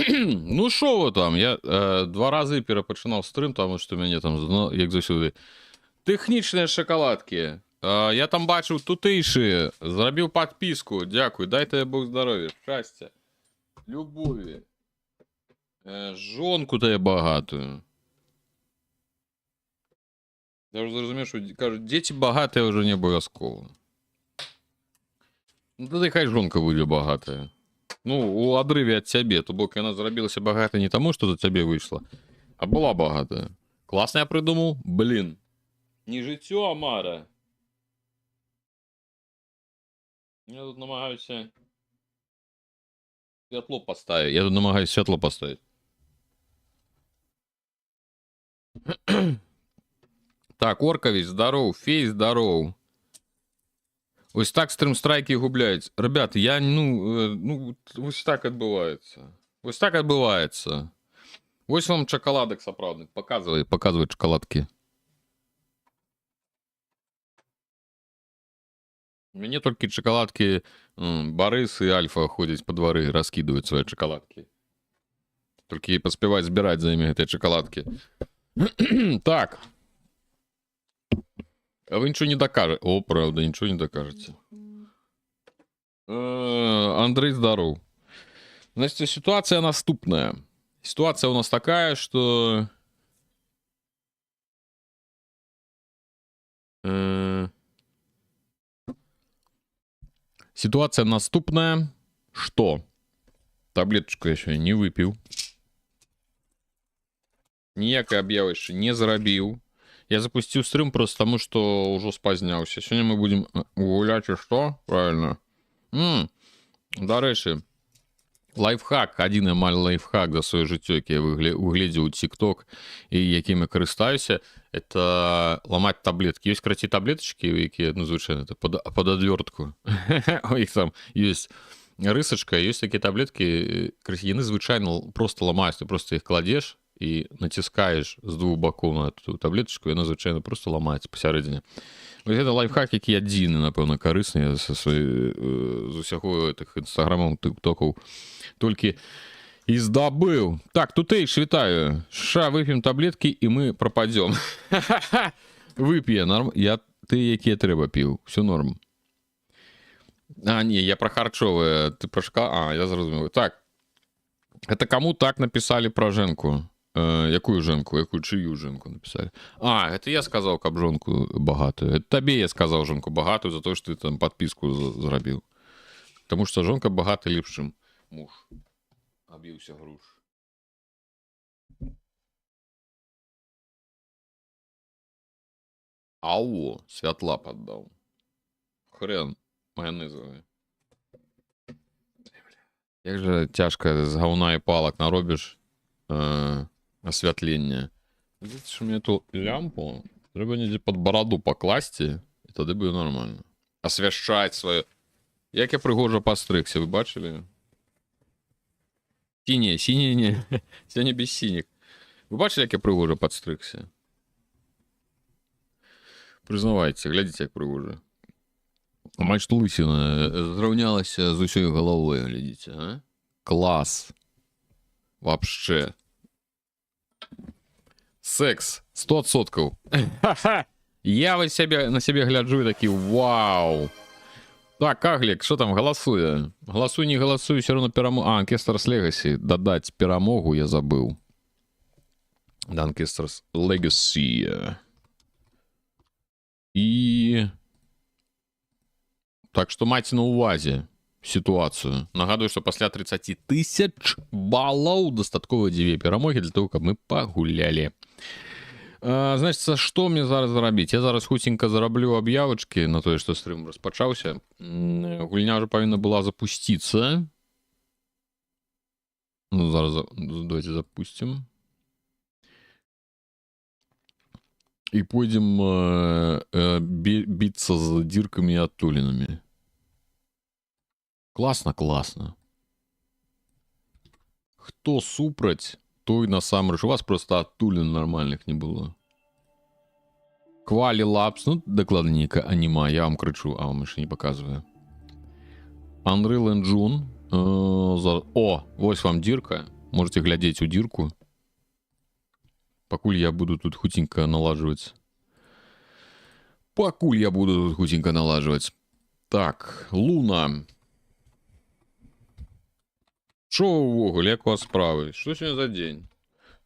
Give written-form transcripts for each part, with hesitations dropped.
Ну що ви там? Я 2 рази перепочинав стрим, тому що мені там, ну, як завсюди. Технічні шоколадки. Я там бачив тутейші. Зробив підписку. Дякую. Дайте Бог здоров'я, щастя, любові. Жонку тебе багатую. Я вже зрозумів, що кажуть, діти багаті вже не обов'язково. Ну, тоді хай жонка буде багата. Ну, у одрыве от тебе, то бок она зробилася багата не тому, что за тебе вийшла, а була багата. Класно я придумав? Блін. Не життю, а мара. Я тут намагаюся світло поставити. Я тут намагаюся світло поставити. Так, Оркович, здоров. Фей, здоров. Ось так стрімстрайки губляють. Ребята, я, ось так відбувається. Ось так відбувається. Ось вам шоколадок справдник. Показывай шоколадки. Мне только шоколадки Борис и Альфа ходят по дворы, раскидывают свои шоколадки. Только и поспевать сбирать за ними эти шоколадки. Так. А вы ничего не докажете. О, правда, ничего не докажете. Андрей, здоров. Значит, ситуация наступная. Ситуация у нас такая, что... Ситуация наступная, что таблеточку я еще не выпил. Ніякої об'яви еще не зробив. Я запустил стрим просто тому, что уже спознялся. Сегодня мы будем гулять и что? Правильно. До речі, лайфхак, один малий лайфхак за своє життя, який я виглядів у TikTok і якими користаюся, это ламати таблетки. Є, кстати, таблеточки, які, ну, звичайно, под отвертку. У них там є рисочка, є такі таблетки, вони, звичайно, просто ламаються. Ти просто їх кладеш і натискаєш з двох боків на ту таблеточку, і вона, звичайно, просто ламається посередині. Ось це лайфхак, який один, напевно, корисний з усякого тих інстаграмів, тиктоків, тільки і здобив. Так, тутейш, вітаю. Ша, вип'ємо таблетки, і ми пропадемо. Вип'є, норм. Ти які треба пив, все норм. А, ні, я про харчове, ти про шоколад. А, я зрозумів. Так, это кому так написали про Женку? Якую Женку? Чию Женку написали? А, это я сказал, как Женку богатую. Это тебе я сказал Женку богатую за то, что ты там подписку зробил. Потому что Женка богатый ліпшим муж. Обился груш. Ау, святла поддал. Хрен майонезовый. Як же тяжко з говна і палок наробиш освітлення. Дивіться, що мені ту лямпу треба не під бороду покласти, і тоді буде нормально. Освящать своє. Як я пригожо постригся, ви бачили? Синє, не. Сьогодні без синіх. Ви бачили, як я пригожо підстригся? Признавайте, глядите, як пригожо. Майже лысина зрівнялася з усією головою, глядите, а? Клас. Вообще. Секс. 100%. Я на себе гляджу и такие, вау. Так, Аглик, что там, голосуя? Голосуй, не голосуй, все равно перемогу. А, Ancestors Legacy. Додать перемогу я забыл. Да, Ancestors Legacy. И... Так что майте на увазі ситуацію. Нагадую, що після 30 тисяч балів достатково 2 перемоги для того, щоб ми погуляли. Значить, що мені зараз зробити? Я зараз хутенько зароблю об'явочки на те, що стрім розпочався. Гульня вже повинна була запуститися. Ну, зараз давайте запустимо. И пойдем биться с дирками и оттулинами. Классно, классно. Кто супроть, той насамрэч. У вас просто оттулин нормальных не было. Квали Лапс, ну, докладненько, анима, я вам кричу, а вам еще не показываю. Unreal Engine. О, ось вам дирка. можете глядзець у дзірку. Пакуль я буду тут хутенька налажваць. Так, Луна. Шо увогуле, як у вас справы? Што сёння за дзень?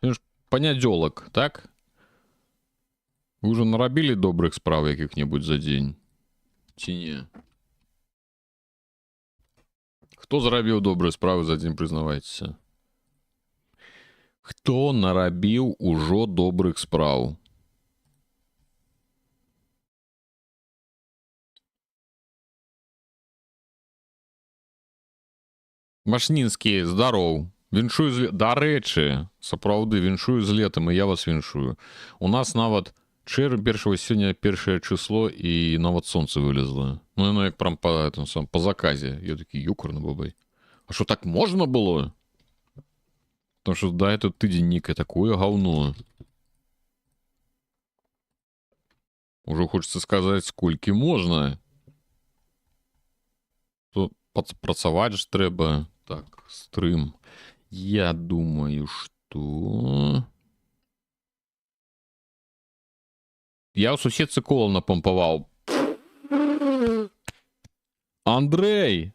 Сёння ж панядзёлак, так? Вы ўжо нарабілі добрых справ якіх-небудзь за дзень? Ці не? Хто зарабіў добрыя справы за дзень, прызнавайцеся? Хто нарабіў ужо добрых спраў? Машнінскі, здароў. Віншую з... Дарэчы, сапраўды, віншую з летам, і я вас віншую. У нас нават першого сёння першае число, і нават сонце вылезла. Ну, яно як прям по заказе. Я такі, юкарны бабай. А що, так можна было? Потому что, да, этот тыдзень некое такое говно. Уже хочется сказать, скольки можно. То працаваць ж трэба. Так, стрым. Я думаю, что... Я у суседцы кола напомпаваў. Андрей!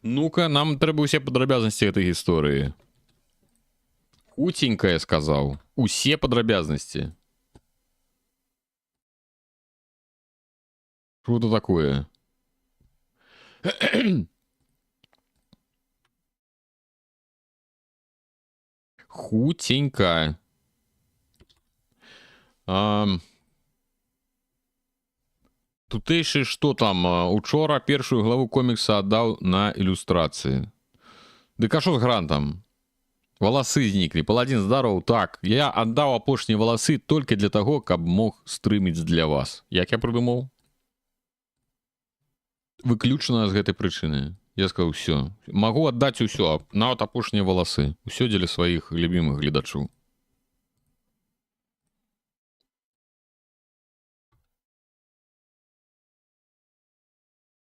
Ну-ка, нам трэба усе падрабязнасці гэтай гісторыі. Хутенька, я сказаў. Усе падрабязнасці. Что это такое? Хутенька. Тутэйшы, што там? Учора першую главу комікса аддаў на ілюстрацыі. Дык а што з грантам? Валасы зніклі. Паладзін, здароў. Так, я аддаў апошнія валасы толькі для таго, каб мог стрыміць для вас. Як я прыдумаў? Выключна з гэтай прычыны. Я сказаў, усё. Магу аддаць усё, нават апошнія валасы. Усё дзеля сваіх любімых гледачоў.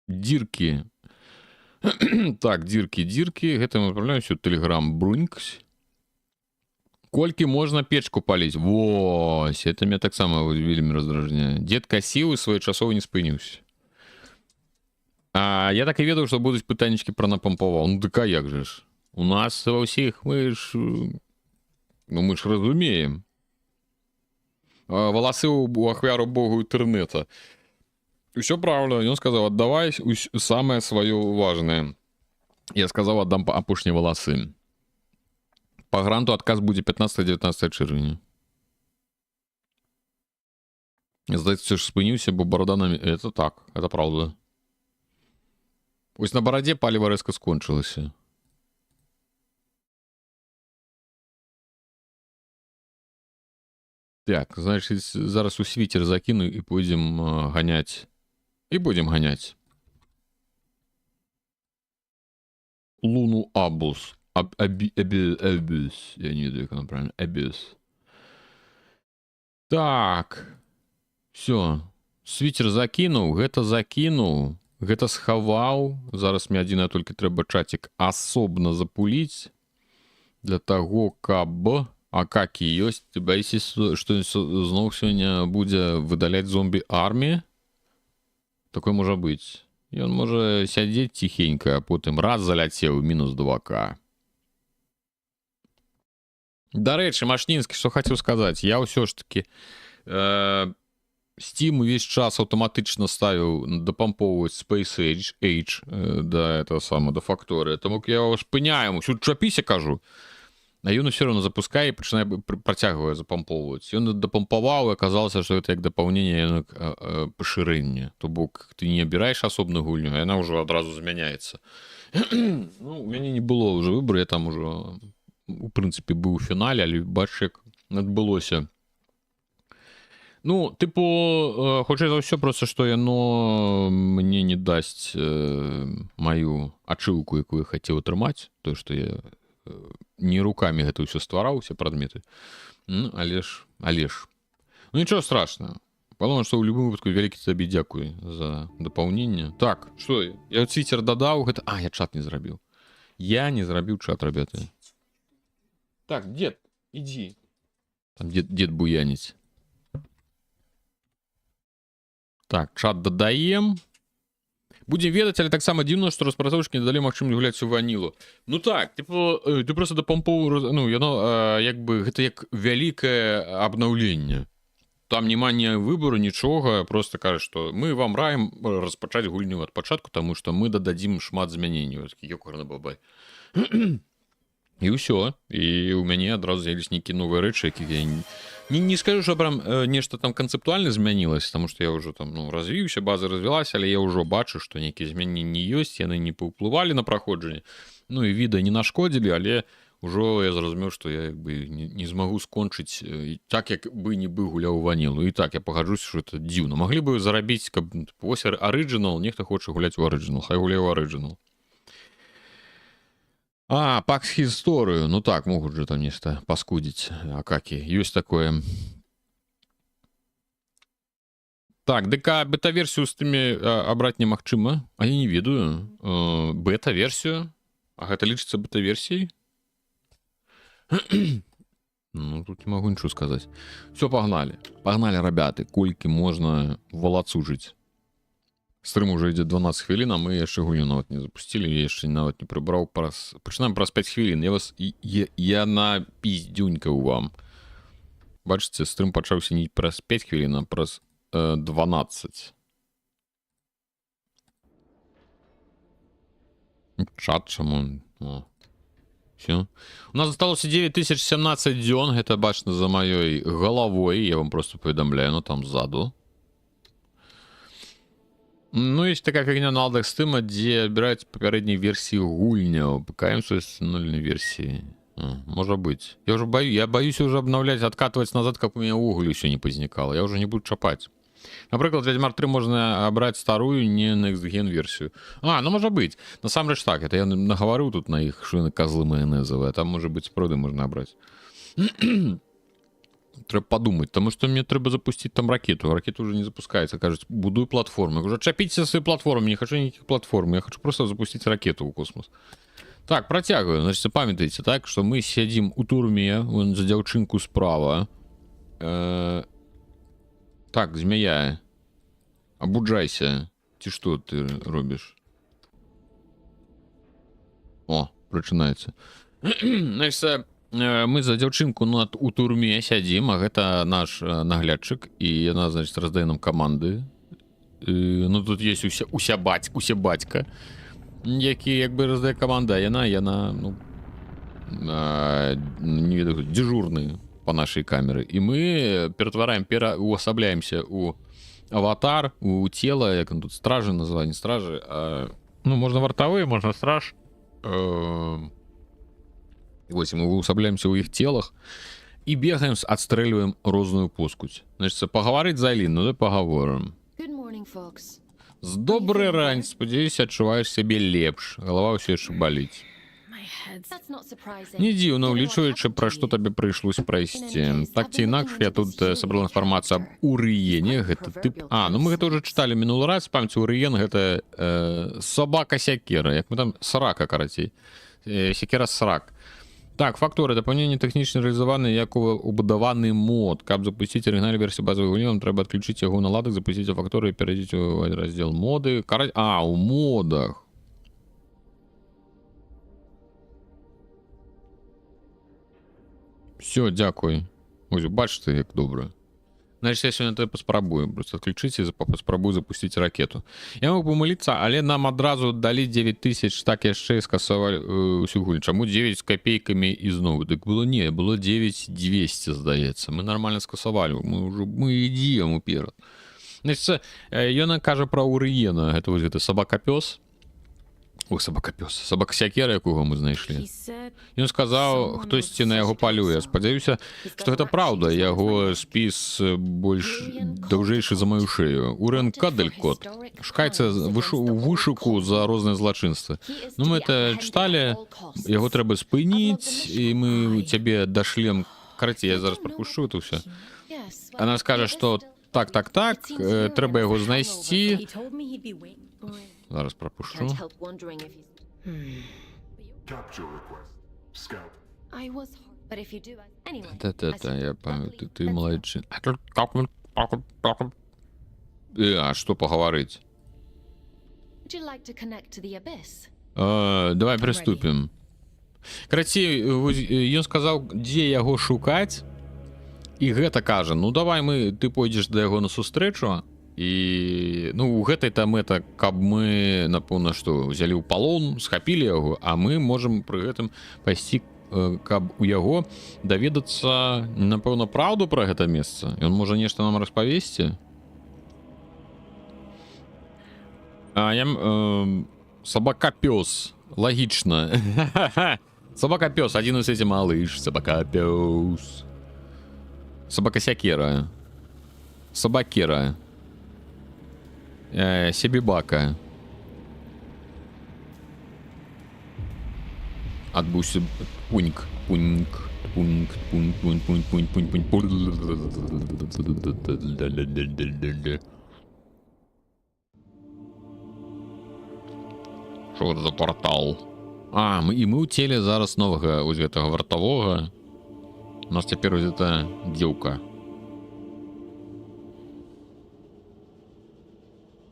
Дзіркі. Так, дзіркі. Гэта мы адпраўляемся ў Тэлеграм. Брунькс. Колькі можна печку паліць? Вось, это меня таксама вельмі раздражняе. Дзед касіў і своечасова не спыніўся. А я так і ведаў, што будуць пытаннічкі пра напампаваў. Ну, дык а як же ж? У нас ва ўсіх мы ж разумеем. Валасы у ахвяру богу інтэрнэта. Усё правильно. Ён сказаў, аддавай самае сваё важнае. Я сказаў, аддам апошнія валасы. По гранту адказ будзе 15-19 чэрвеня. Здаецца, ж спыніўся, бо барада на... Это так, это правда. Ось на барадзе паліва рэзка скончылася. Так, значит, зараз у свитер закину и будем гонять. И будем гонять. Луну Абус. Абус. Я не знаю, как она правильно. Абус. Так. Все. Свитер закинул. Гэта закинул. Гэта схаваў. Зараз мне адзінае толькі трэба чатик асобна запуліць. Для того, каб... А как и ёсць? Ты боишься, что зноў сегодня будзе выдаляць зомби-армии? Такое может быть. И он может сядзець тихенько, а потом раз заляцеў минус 2К. Дарэчы, Машнінскі, что хотел сказать. Я ўсё ж таки Steam весь час автоматично ставил допомповывать Space Age до этого самого, до фактории. Тому я его шпыняю, всю чапіся кажу. А ён все равно запускае і пачынае працягвае запампоўваць. Ён дапампаваў, і аказалася, што гэта як дапаўненне пашырэння. То бок ты не абіраеш асобную гульню, а яна ўжо адразу змяняецца. Ну, у мяне не было ўжо выбару, я там ужо у прынцыпе быў у фінале, але бачыш, як адбылося. Ну, тыпу, хутчэй за ўсё проста, што яно мне не дасць маю ачыўку, якую я хацеў атрымаць, тое, што я не руками гэта ўсё ствараў, усе прадметы. Ну, але ж. Ну, нічого страшного. Палова, што ў любым выпадку вялікі табе дзякуй за дапаўненне. Так, што, я цвіцер дадаў, гэта... А, я чат не зрабіў. Я не зрабіў чат, ребята. Так, дед, иди. Там дед буянить. Так, чат дадаем. Будем ведаць, але таксама дзіўна, што распрацоўшчыкі не далі магчымасць гуляць у ванілу. Ну так, типу, ты просто дапампоўваў, ну, яно, як бы, гэта як вялікае абнаўленне. Там няма ні выбору, нічога, просто кажа, што мы вам раім распачаць гульню ад пачатку, таму што мы дададзім шмат змяненняў. Ёкарны бабай. І ўсё. І ў мяне адразу з'явіліся нейкія новыя рэчы, якія я не скажу, что прям нешта там канцэптуальна змянілася, потому что я ўжо там, ну, развіўся, база развілася, але я ўжо бачу, што нейкія змяненні ёсць, яны не паўплывалі на праходжанне. Ну і відэа не нашкодзілі, але ўжо я зразумеў, што я як бы не змагу скончыць так, як бы нібы гуляў ванілу. І так я пагаджуся, што это дзіўна. Маглі бы зарабіць, каб вось арыджынал, нехта хоча гуляць у арыджынал, хай гуляе ў арыджынал. А, пакс историю. Ну так, могут же там нечто паскудить. Акаки. Есть такое. Так, ДК бета-версию с теми обрать немагчыма. А я не ведаю. Бета-версию? А это лічыцца бета-версией? Ну, тут не могу ничего сказать. Все, погнали. Погнали, ребята. Кольки можно волоцужить. Стрым уже идет 12 хвилин, а мы еще гульню нават не запустили, я еще нават не прибрал. Починаем праз 5 хвилин. Я на пиздюнькаю вам. Бачите, стрым пачаўся не праз 5 хвилин, а праз 12. Чат чаму? Все. У нас осталось 9017 дзён, это бачно за моей головой, я вам просто поведомляю, но там сзаду. Ну, есть такая фигня на алдах стыма, где отбираются папярэднія версии гульняў. ПКМ, то есть нульной версии. Может быть. Я боюсь уже обновлять, откатывать назад, как у меня уголь еще не возникало. Я уже не буду чапать. Например, Ведьмар 3 можно брать старую, не Next Gen версию. Ну может быть. На самом деле так, это я наговорю тут на их, что на козлы майонезовые, а там может быть спроды можно брать. Треба подумать, потому что мне треба запустить там ракету. Ракета уже не запускается, кажется, будую платформу. Я уже чапите свои платформы, не хочу никаких платформ. Я хочу просто запустить ракету в космос. Так, протягиваю. Значит, памятайте, так, что мы сидим у турме, вон за дзяўчынку справа. Так, змея, обуджайся. Ці что ты робишь? О, начинается. Значит, мы за дзяўчынку у турме сядзім, а гэта наш наглядчык, і яна, значит, раздае нам каманды. Ну, тут есть уся бацька, які, як бы, раздае каманда, яна, ну, не ведаю, дежурны по нашей камеры. І мы ператвараем, уасабляемся у аватар, у тела, як он тут, стражи называют, не стражи, ну, можно вартовые, можно страж. Вось, мы усабляемся у іх телах і бегаем, адстрэльваем розную поскудзь. Значит, паговорыць за Алін, ну да паговорым. З добрай рань, спадзяюся, адчуваеш сябе лепш. Галава ўсё яшчэ баліць. Не дзіўна, улічваючы, пра што табе прыйшлось прайсці. Так ці інакш, я тут сабрала інфармацыю аб Урыене, гэта тып... ну мы гэта ўжо чыталі мінулы раз, памяці, Урыен гэта собака-сякера, як мы там, срака, карацей. Сякера-срак. Так, факторы. Дапаўненне тэхнічна рэалізаваны як убудаваны мод. Каб запусціць арыгінальную версію базавай гульні, вам трэба адключыць яго наладак, запусціць факторы і перайдзіць у раздзел моды. У модах. Все, дзякуй. Ось, бачыце, як добра. Значит, я сегодня это паспрабую. Просто отключить и паспрабую запустить ракету. Я мог помылиться, але нам одразу дали 9000, так яшчэ скасовали всю гульню. Чаму 9 с копейками и знову? Так было не, было 9200, здаецца. Мы нормально скасовали. Мы идем уперед. Значит, яна кажа про Урыена. Это вот это собака-пёс. Ох, собака-пёс. Собака-сякера, якога мы знайшлі. Ён сказаў, хтосьці на яго палюе. Спадзяюся, што гэта праўда. Яго спіс больш даўжэйшы за маю шею. Урен Кадалькот. Шукаецца у вышуку за розныя злачынствы. Ну, мы это чыталі. Яго трэба спыніць, і мы цябе дашлем. Караці, я зараз прапушчу это ўсё. Она скажа, што так, трэба яго знайсці. Зараз пропущу. But if you do, anyway. I Та-та-та, said, я пам'ятаю, luckily, ты that's молодчина. А что поговорить? Would you like to connect to the abyss? Давай I'm приступім. Карацей, ён сказаў, дзе яго шукаць, і гэта кажа, ну давай ты пойдзеш да яго на сустрэчу, і ну гэтай там это, каб мы, напэўна, што взялі ў палон, схапілі яго, а мы можам пры гэтым пайсці, каб у яго даведацца, напэўна, праўду пра гэта месца. Ён можа нешта нам распавесці. Собака-пёс. Логично. Собака-пёс. Один из этих малыш. Собака-пёс. Собака-сякера. Собакера. Себебака. Отбуси. Пуньк. Пуньк. Пуньк. Пуньк. Пуньк. Пуньк. Пуньк. Пуньк. Пуньк. Що це за портал? І ми у теле зараз нового ось гэтага вартового. У нас цяпер ось гэта дзеўка.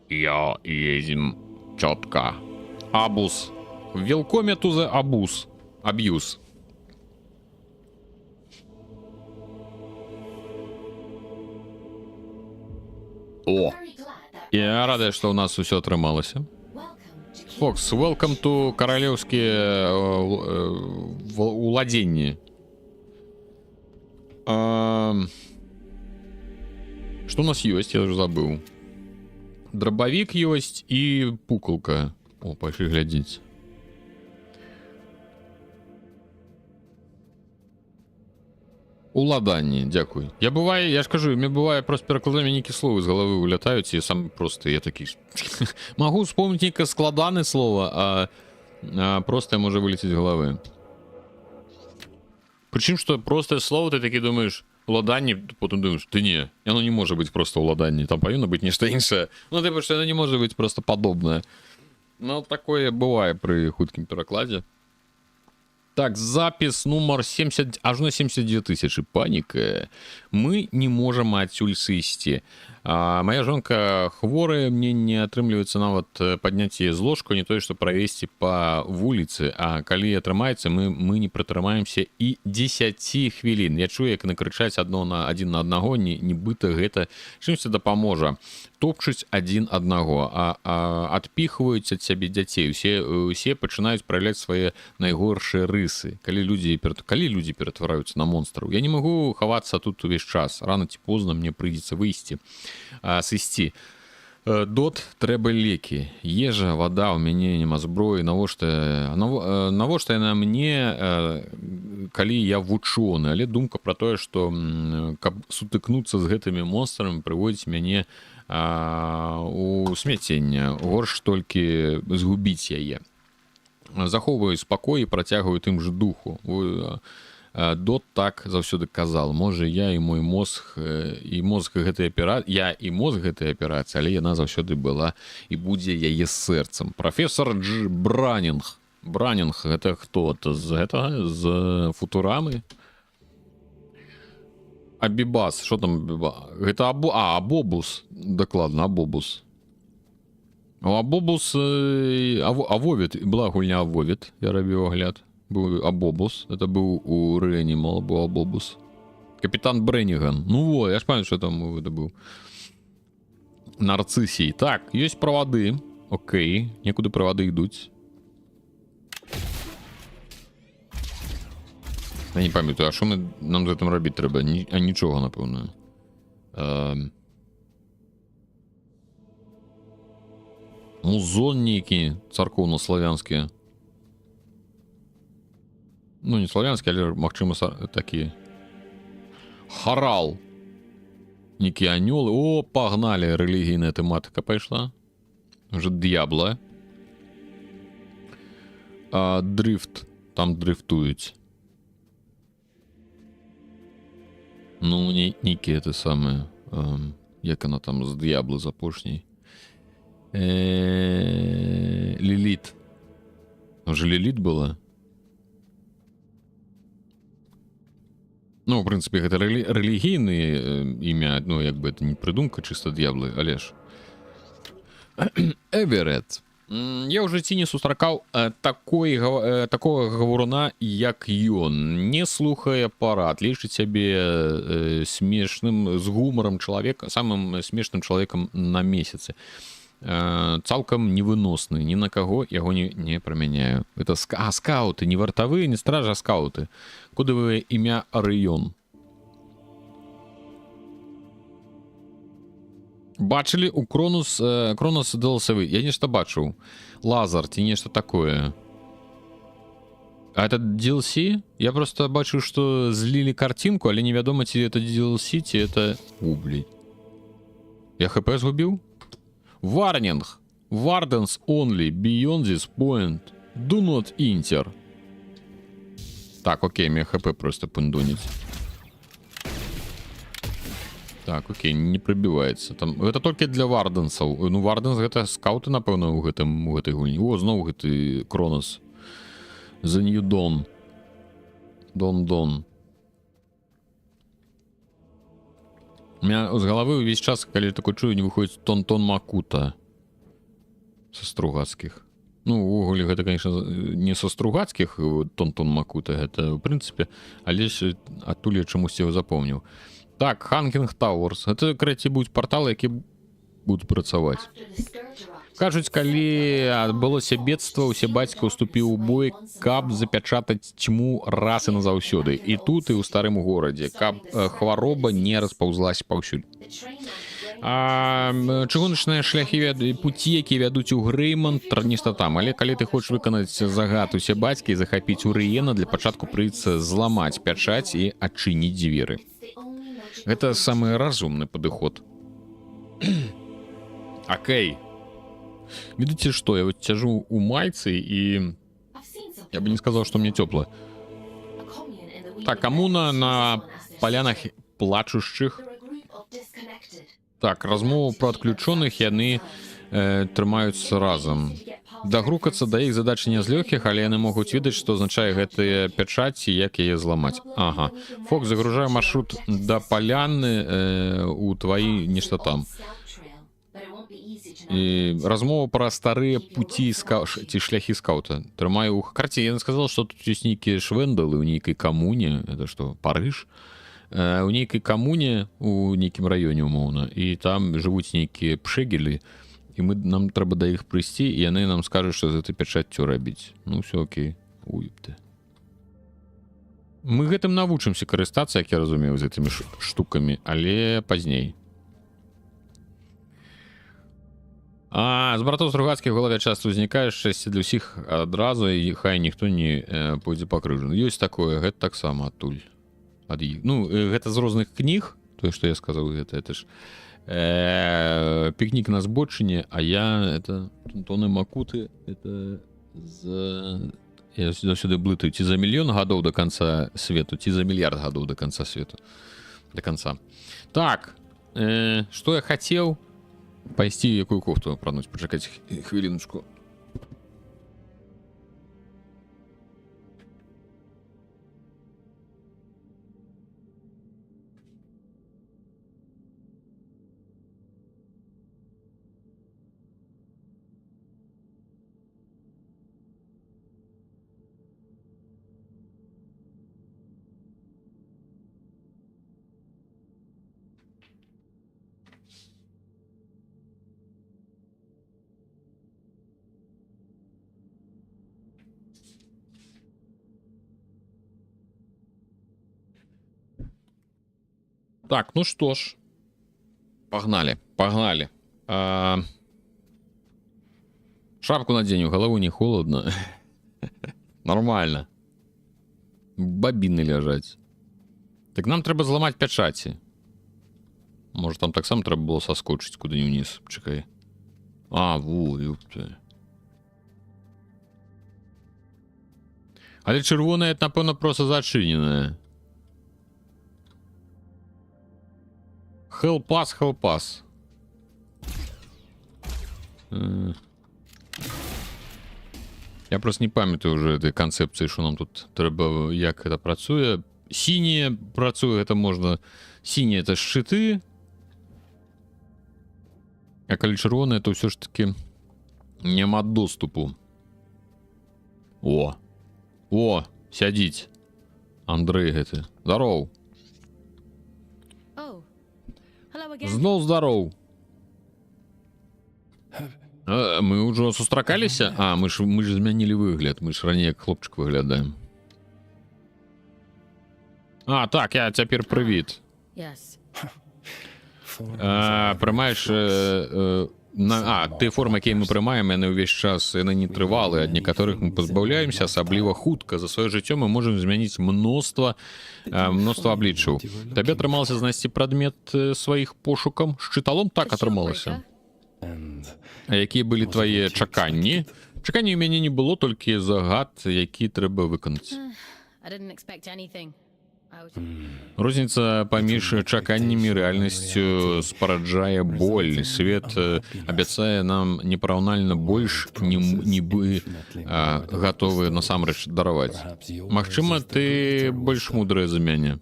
Я едем чётко. Абуз. Welcome to the abuse. Abuse. О! Я рада, што у нас усё атрымалася. Фокс, welcome to королевские владения. Что у нас есть? Я уже забыл. Дробовик есть и пуколка. О, пошли глядеть. Уладанні, дякую. Я бываю, я ж кажу, мне бывае просто перакладамі нейкі словы з головы улятаюць, і сам просто я такі могу вспомнить нейкае складанае слово, а просто може вылететь з головы. Причем, что простое слово, ты таки думаешь, уладанні, потом думаешь, ты не, оно не может быть просто уладанні, там повинно быть нечто іншае. Ну, типа, что оно не может быть просто подобное. Ну, такое бывает при хуткім перакладе. Так, запись номер 70, аж на 72 тысячи. Паника. Мы не можем адсюль сысці. Моя жонка хворая, мне не атрымліваецца нават падняць яе з ложку, не тое, што правесці па вуліцы, а калі атрымаецца, мы не пратрымаемся і 10 хвілін. Я чую, як накрычаць адзін на аднаго, нібыта гэта чымсьці дапаможа. Топчуць адзін аднаго, адпіхваюць ад сябе дзяцей. Усе пачынаюць праяўляць свае найгоршыя рысы. Калі людзі ператвараюцца на монстраў. Я не магу хавацца тут увесь час. Рана ці позна мне прыйдзецца выйсці. Сысці. Дот трэба лекі. Ежа, вада, у мяне няма зброі. Навошта яна мне, калі я вучоны? Але думка пра тое, што каб сутыкнуцца з гэтымі монстрамі, прыводзіць мяне у смяцення. Горш толькі згубіць яе. Захоўваю спакой і працягваю тым же духу. Дот так заўсёды казал. Можа, я і мой мозг, і мозг гэтай аперацыі, але яна заўсёды была і будзе яе сэрцам. Прафесор Бранінг. Бранінг, гэта хто? З Футурамы? Абібас, що там Абібас? Гэта Абобус. Дакладна, Абобус. Абобус, Авовід, была гульня Авовід, я рабіў агляд. Быў Абобус, это быў у Реанімал, быў Абобус. Капітан Брэніган. Ну во, я ж памятаю, що там гэта быў. Нарцисій. Так, ёсць правады. Окей, некуды правады ідуць. Я не памятаю, а що нам з гэтым рабіць трэба? Нічога, напэўна. Музон нейкі царкоўна-славянскія. Ну, не славянские, але, магчыма, такие. Харал. Некие анёлы. О, погнали, религийная тематика пошла. Уже Дьябло. Дрифт. Там дрифтують. Ну, некие это самое. Як она там з Дьябло запошней. Лилит. Уже Лилит была? Ну, в прынцыпе, гэта рэлігійны імя, ну, як бы это не прыдумка чыста д'яблы, але ж. Эверетт. Я ў жыцці не сустракаў такога гаваруна, як ён. Не слухае парад, лічыць сябе смешным, з гумарам чалавека, самым смешным чалавекам на месяцы. Цалкам невыносны, ні на каго яго не прамяняю. Это скауты, не вартавыя, не стража, а скауты. Кодавае імя Арыён. Бачылі у Кронус DLC. Я нешта бачыў. Лазар ці нешта такое. А это DLC? Я просто бачу, што злілі картинку, але невядома, ці это DLC, ці это... блядь. Я ХП згубіў? Warning. Wardens only. Beyond this point. Do not enter. Так, окей, мне ХП просто пундунить. Так, окей, не пробивается. Там это только для варденсаў. Ну, варденс гэта скауты, напэўна, у гэтай гульні. О, зноў гэты Кронос. The New Dawn. Дон. У меня з головы увесь час, калі такой чую, не выходит Тон Макута со Стругацкіх. Ну, увогуле, гэта, конечно, не со Стругацкіх Тон Макута, гэта, в прынцыпе, але ж адтуль я чамусьці его запомніў. Так, Хангінг Тауэрс. Гэта, карэці, будуць парталы, які будуць працаваць. Кажуць, калі адбылося бедства, усе бацька ўступіў у бой, каб запячатаць тьму раз і назаўсёды. І тут, і ў старым горадзе, каб хвароба не распаўзлась паўсюль. Чыгуначныя шляхі пуці, якія вядуць у Грэймонт, нешта там. Але калі ты хочаш выканаць загад усе бацькі і захапіць Урыена, для пачатку прыйдзецца зламаць пячаць і адчыніць дзверы. Гэта самы разумны падыход. Окей. Видите, что я вот сижу у майцы, и я бы не сказал, что мне тепло. Так, коммуна на полянах плачущих. Так, размову про отключенных, яны трымаюцца разом. Дагрукацца да іх задачы не з лёгкіх, але яны могуць ведаць, што азначае гэтыя пячаці, як яе зламаць. Ага. Фок, загружаю маршрут да паляны у тваі нешта там. І размова пра старыя пуці ці шляхі скаута. Трымаю ў карце. Я сказал, што тут ёсць нейкія швендалы ў нейкай камуне. Это што, Парыж? У нейкай камуне у нейкім раёне, умоўна. І там жывуць нейкія пшэгелі. І нам трэба да іх прыйсці, і яны нам скажуць, што з гэтай пячаццю рабіць. Ну, все окей. Уйпты. Мы гэтым навучымся карыстацца, як я разумею, з гэтымі штукамі, але пазней. З братоў Стругацкіх в галаве часто ўзнікае шчасце для ўсіх адразу, і хай ніхто не пойдзе пакрыўджаны. Ёсць такое, гэта таксама адтуль. Ад іх. Ну, гэта з розных кніг, тое, што я сказаў, гэта ж пікнік на збочыне, а я это Тоны Макуты, это я заўсёды блытаю, ці за мільён гадоў до конца свету, ці за мільярд гадоў до конца свету. До конца. Так, што я хацеў пайсці якую кофту апрануць, пачакаць хвіліночку. Так, ну что ж. Погнали. Шапку надень, голову не холодно. Нормально. Бабины лежать. Так нам трэба зламаць пячаці. Может, там так само трэба было соскочить куда-нибудь вниз. Чекай. Во, ёпта. Але чырвоная, это, напэўна, просто зачыненая. Хелпас. Я просто не памятаю уже этой концепции, что нам тут трэба, як это працуе. сінія працуе, гэта можна. Сінія это шчыты. А калі чырвонае, то ўсё ж таки няма доступу. О, сядзіць. Андрэй гэты. Здароў. Oh, hello again. Зноў здароў. Мы ўжо сустракаліся? А, мы ж змянілі выгляд. Мы ж раней як хлопчык выглядаем. А, так, я цяпер прывіт. Yes. Прымаеш... Ты формы, якія мы прымаем, яны ўвесь час, яны не трывалы, ад некаторых мы пазбаўляемся, асабліва хутка. За сваё жыццё мы можам змяніць мноства абліччаў. Табе атрымалася знайсці прадмет сваіх пошукам? Шчыталом так атрымалася. А якія былі твае чаканні? Чаканні ў мяне не было, толькі загад, які трэба выканаць. I didn't expect anything. Розніца паміж чаканнямі і рэальнасцю спараджае боль. Свет абяцае нам непараўнальна больш, нібы гатовы насамрэч дараваць. Магчыма, ты больш мудрая за мяне.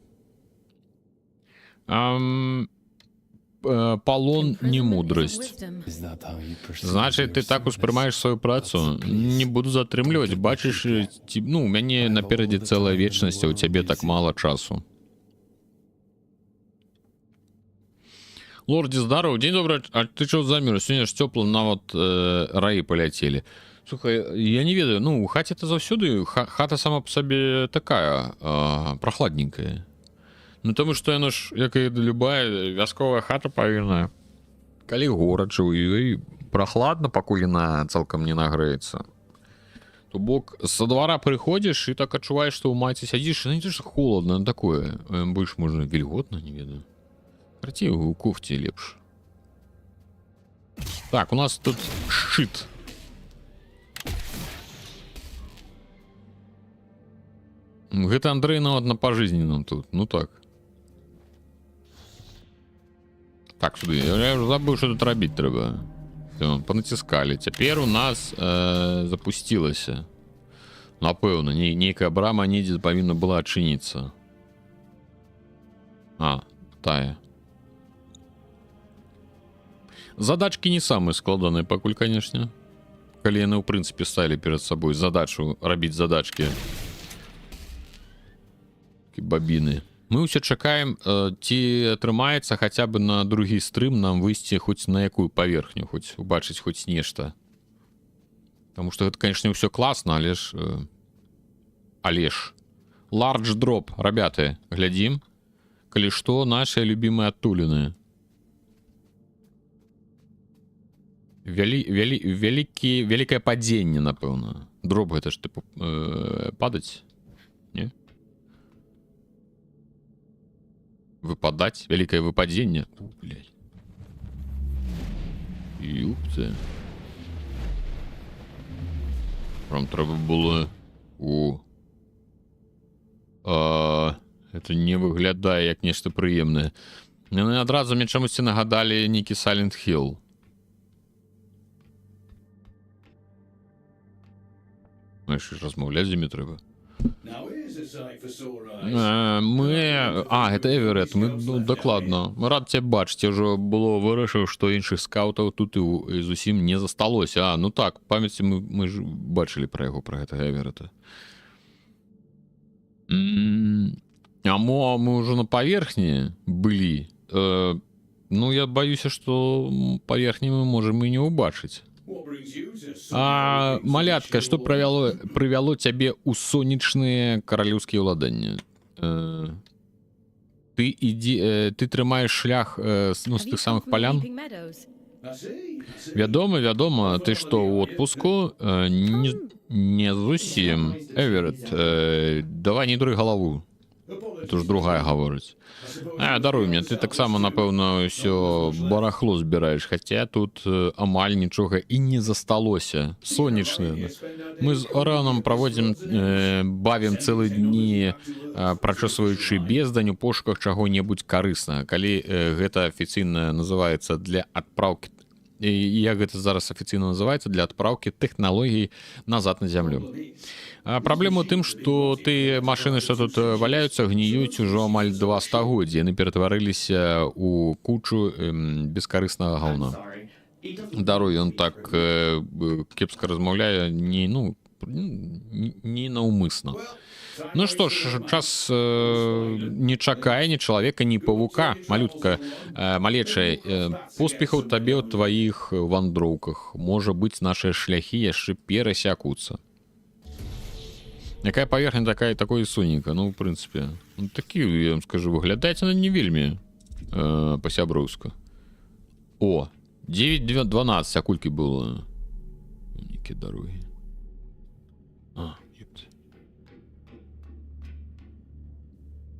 Палон не мудрасць. Значыць, ты так успрымаеш сваю працу? Не буду затрымліваць. Бачыш, у мяне наперадзе цэлая вечнасць, а ў цябе так мала часу. Лордзе, здароў. Дзень добры. А ты чё замер? Сёння ж цёпла, нават раі паляцелі. Слухай, я не ведаю, у хаце-то заўсёды хата сама па сабе такая прахладненькая. Таму што яно ж, як і любая вясковая хата павінна. Калі горача, і прахладна, пакуль яна цалкам не нагрэецца. То бок, са двара прыходзіш і так адчуваеш, што ў маці сядзіш, не то, што холодна, такое. Больш, можна, вільготна, не ведаю. Карацей, у кофце лепш. Так, у нас тут шчыт. Гэта Андрэй нават на пажизненным тут, так. Так, сюды. Я ўжо забыў, што тут рабіць трэба. Панаціскалі. Цяпер у нас запусцілася. Напэўна, нейкая брама недзе павінна была адчыніцца. Тая. Задачкі не самыя складаныя пакуль, канешне. Калі яны, ў прынцыпе, ставілі перад сабой задачу рабіць задачкі. Бабіны. Мы ўсе чакаем, ці атрымаецца хаця бы на другі стрым нам выйсці хоць на якую паверхню, хоць убачыць хоць нешта. Таму што гэта, канешне, ўсё класна, але ж... Large drop, ребята, глядзім. Калі што, нашыя любімыя адтуліны. Вялікае падзенне, напэўна. Дроп гэта ж, тыпу, падаць? Не? Выпадаць, вялікае выпадзенне. Юпце. Прям трэба было... Это не выглядае як нешта прыемнае. Яны адразу мне чамусьці нагадалі нейкі Silent Hill. Размаўляць з імі трэба. Гэта Эверет. Дакладна. Мы рад цябе бачыць. Я ўжо было вырашыў, што іншых скаутаў тут і зусім не засталося. Так, памяці мы ж бачылі пра яго, пра гэтага Эверета. Мы ўжо на паверхні былі. Я баюся, што паверхні мы можам і не ўбачыць. Малятка, што прывяло цябе ў сонечныя каралеўскія ўладанні? Ты трымаеш шлях з тых самых палян? Вядома, ты што, у отпуску? Не зусім. Эверет, давай не дуры галаву. Это ж другая гаворыць. Даруй мне, ты таксама, напэўна, ўсё барахло збіраеш, хаця тут амаль нічога і не засталося. Сонечнае. Мы з Оранам бавім цэлы дні, прачосваючы бездань у пошуках чаго-небудзь карыснага. Калі гэта афіцыйна называецца для адпраўкі і як гэта зараз афіцыйна называецца, для адпраўкі тэхналогій назад на зямлю. Праблема ў тым, што тыя машыны, што тут валяюцца, гніюць ужо амаль 2 стагоддзі. Яны ператварыліся ў кучу бескарыснага гаўна. Даруй, ён так кепска размаўляе не наўмысна. Ну што ж, час не чакае ні чалавека, ні павука. Малютка, малечая, поспехаў табе ў тваіх вандроўках. Можа быць, нашыя шляхі яшчэ перасякуцца. Якая паверхня, такой і соненька. Ну, в прынцыпе, такі, я вам скажу, выглядаецца на не вельмі па-сяброўска. О, 9:12, а колькі было? Нейкі дарогі.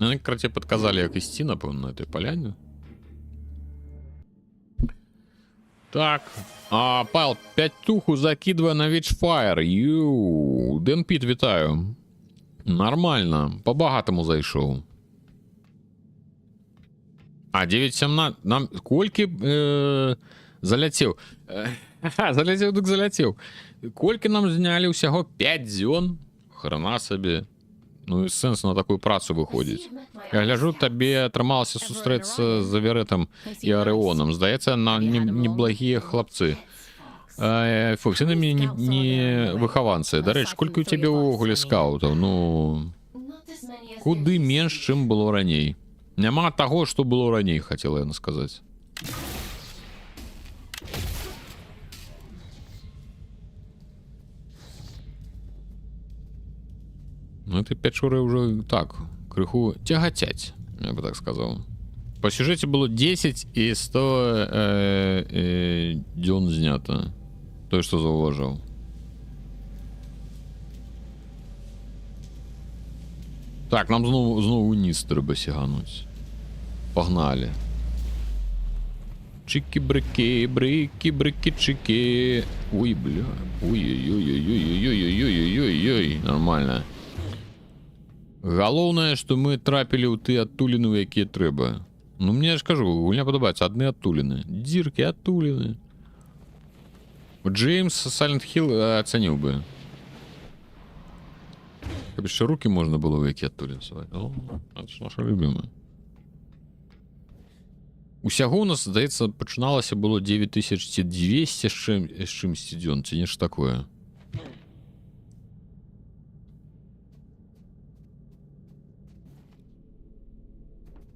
Яны, краце, падказалі, як ісці, напэўна, на этой паляне. Так. Павел, пятюху закидывая на Witchfire. Дэн Піт, вітаю. Нормально. По-багатому зайшоў. 9:17. Нам колькі заляцеў? Заляцеў, дык заляцеў. Колькі нам знялі ўсяго 5 дзён? Храна сабе. Ну і сэнс на такую працу выходзіць. Я гляжу, табе атрымалася сустрэцца з Аверетам і Арэонам. Здаецца, на неблагія хлапцы. Фокс, яны мне не выхаванцы. Дарэчы, колькі ў цябе ўвогуле скаутаў? Ну, куды менш, чым было раней. Няма таго, што было раней, хацела яна сказаць. Ну, эти пячуры уже так, крыху тяготять, я бы так сказал. По сюжете было 10 и 100 дзён знято. То, что заўважаў. Так, нам знову униз трэба сігануть. Погнали. Чики-брики, брики-брики, чики. Ой, бля. Ой-ой-ой-ой-ой-ой-ой-ой-ой-ой. Нормально. Галоўнае, што мы трапілі ў тыя адтуліны, якія трэба. Ну, мне ж кажу, гульня падабаецца, адны адтуліны. Дзіркі, адтуліны. Джеймс Silent Hill ацаніў бы. Каб яшчэ рукі можна было ў які адтулін свай. О, это ж наша любимая. Усяго у нас, здаецца, пачыналася было 9200 з чымсьці дзён, ці нешта такое.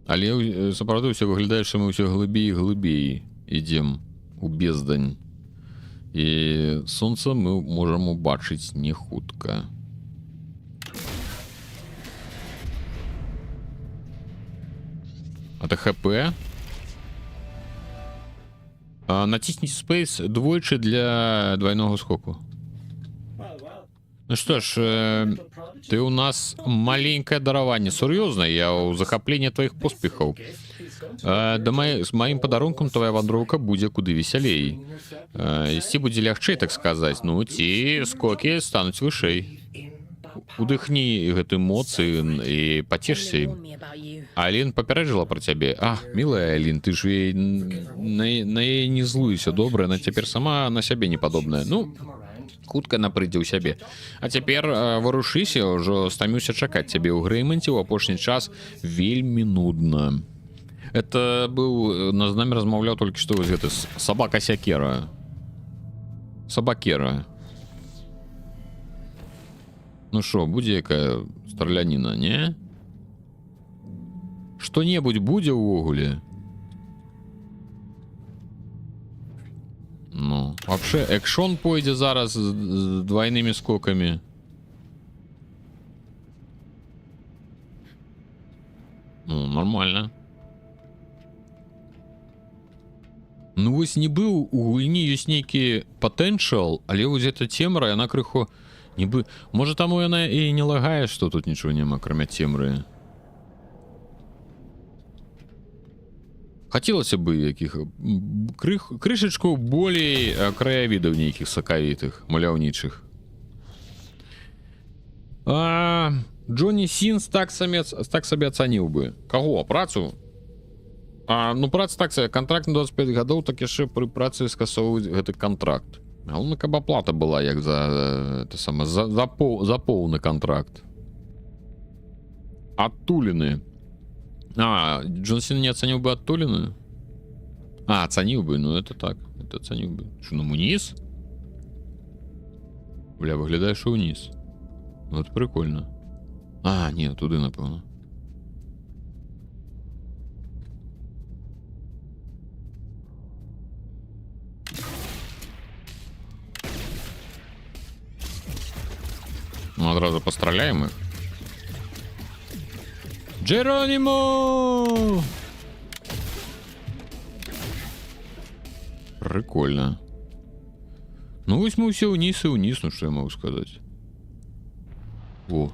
Але сапраўды ўсё выглядае, што мы ўсё глыбей і глыбей ідзем у бездань. І сонца мы можам убачыць не хутка. А это ХП? Натисните Space двойчы для двойного скоку. Ну что ж, ты у нас маленькое дараванне. Сур'ёзна, я ў захапленні твоих поспехаў. З маім падарункам твоя вандроўка будзе куды весялей. Ісці будзе лягчэй, так сказаць. Ну, ці скокі стануць вышэй. Удыхні гэты моцы і пацешся ім. Алін папярэджала пра цябе. Мілая Алін, ты ж на яе не злуйся, добра, она цяпер сама на сябе не падобная. Ну, хутка на прыйдзе ў сябе. А цяпер варушыся, ўжо стаміўся чакаць цябе ў Грэйманце ў апошні час вельмі нудна. Это быў, з намі размаўляў толькі што вось гэты сабака-сякера. Сабакера. Ну шо, будзе якая страляніна, не? Што-небудзь будзе ўвогуле? Ну, вообще, экшон пойдзе зараз з двойными скоками. Ну, нормально. Ну, вось не быў у гульні ёсць нейкі потенциал, але вось эта цемра, яна крыху нібы... Можа, таму яна і не лагае, што тут нічого няма, кроме цемры. Хотелось бы якіх крышечку болей краявідаў нейкіх сакавітых, маляўнічых. Джонні Сінс так сабе ацаніў бы. Каго? Працу? Ну праца так сабе, кантракт на 25 гадоў, так яшчэ пры працы скасоўваюць гэты кантракт. Галоўна, каб аплата была як за за поўны кантракт. Адтуліны. Джон Сина не оценил бы оттулины? Оценил бы, ну это так. Это оценил бы. Что, нам вниз? Бля, выглядаешь вниз. Ну это прикольно. Нет, туди, напевно. Ну, одразу постреляем их. Джеронимо! Прикольно. Ну, вось мы все вниз и вниз, ну что я могу сказать. О.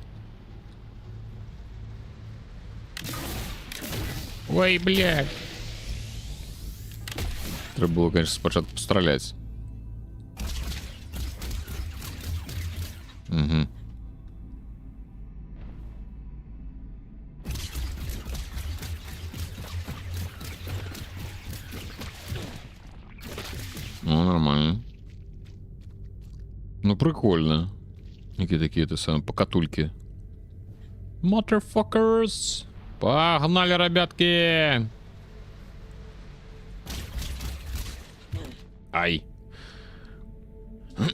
Ой, блядь. Треба было, конечно, спочатку пострелять. Угу. Ну, нормально. Ну, прикольно. Какие такие-то самые покатульки. Motherfuckers! Погнали, ребятки! Ай.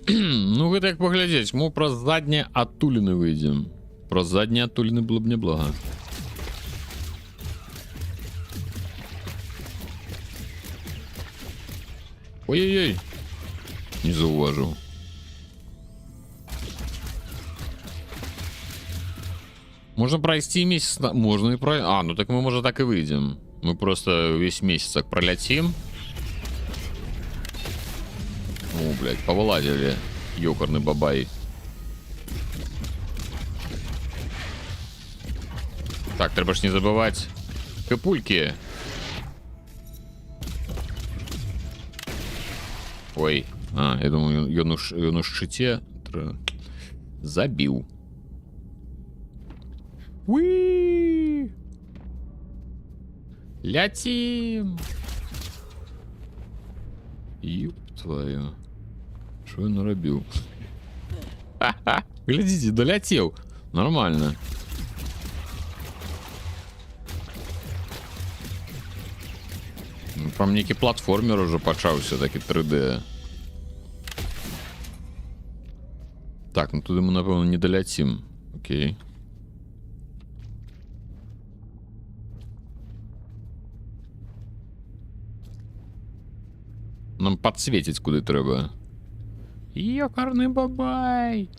Ну, гэта як паглядзець, мы праз заднія адтуліны выйдзем. Праз заднія адтуліны было б неблага. Ой-ой-ой. Не заўважыў. Можно пройти месяц... Можно и про... ну так мы, может, так и выйдем. Мы просто весь месяц так пролетим. О, блядь, повыладили. Ёкарный бабай. Так, треба ж не забывать капульки. Ой. Я думаю, ён у шчыце забіў. Уи! Летим! Ёб твою. Что я наробил? Глядите, долетел. Нормально. По мне платформер уже почался, таки 3D. Так, ну туда мы, напевно, не долетим. Окей. Нам подсветить, куда треба. Ёкарный бабай.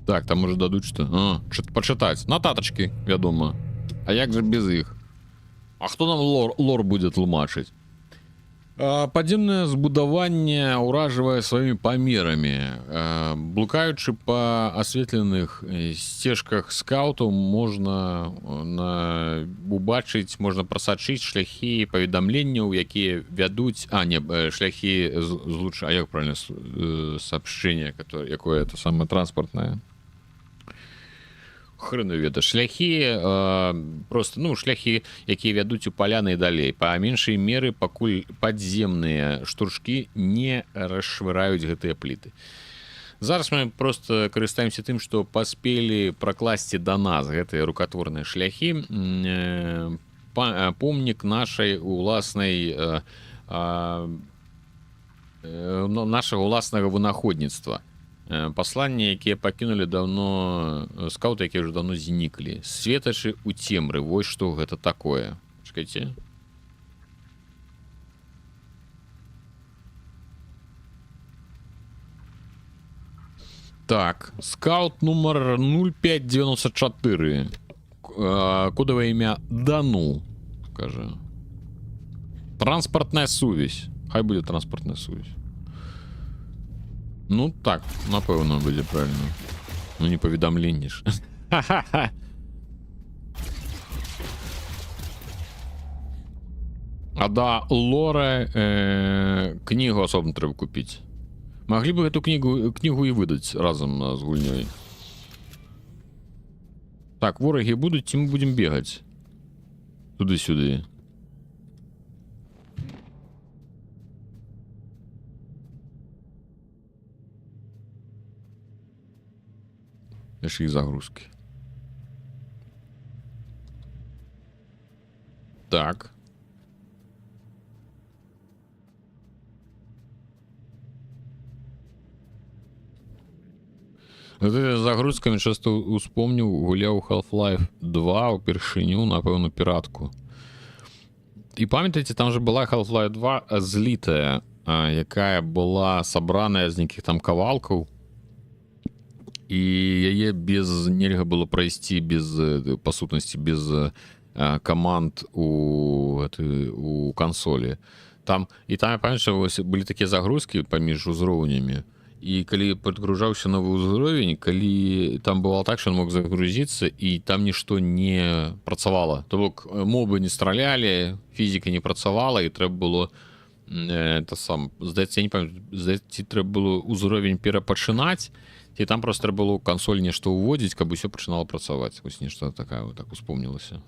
Так, там уже дадут что? Почитать. Нотаточки, я думаю. А як же без их? А кто нам лор будет тлумачить? Падземнае збудаванне ўражвае сваімі памерамі. Блукаючы па асветленых сцежках скаутаў можна убачыць, можна прасачыць шляхі паведамленняў, якія вядуць, шляхі злучання, як правильно, сообщение, якое это самое транспортное. Хрен веда, шляхі, просто, ну, шляхі, якія вядуць у паляны і далей. Па меншай меры, пакуль падземныя штуршкі не расшвыраюць гэтыя пліты. Зараз мы просто карыстаемся тым, што паспелі пракласці да нас гэтыя рукатворныя шляхі. Помнік нашай уласнай нашага уласнага вынаходніцтва. Пасланні, якія пакінулі давно скауты, якія ўжо давно зніклі. Светачы ў цемры. Вось што гэта такое. Чакайце. Так, скаут нумар 0594. Кодавае імя Дану, кажа. Транспортная сувязь. Хай будзе транспортная сувязь. Ну так, напэўна, будзе правильно. Ну не паведамленне ж. А да лора кнігу асобна трэба купіць. Маглі бы эту кнігу і выдаць разам з гульнёй. Так, ворагі будуць, ці мы будзем бегаць? Туды-сюды. Яшчэ і загрузкі. Так. З загрузкамі часто успомніў, гуляў Half-Life 2 упершыню, напэўна, піратку. І памятаеце, там же была Half-Life 2 злітая, якая была сабраная з нейкіх там кавалкаў, і яе нельга было прайсці без, па сутнасці, без каманд у кансолі. Там, і там, я памятаю, былі такія загрузкі паміж узроўнямі, і калі падгружаўся новы ўзровень, калі там бывало так, што он мог загрузіцца, і там нішто не працавала. То бок мобы не стралялі, фізіка не працавала, і трэба было здаецца, я не памятаю, ці трэба было ўзровень перапачынаць, ці там проста трэба было ў кансоль нешта ўводзіць, каб усё пачынала працаваць. Вось нешта такая вот так успомнілася.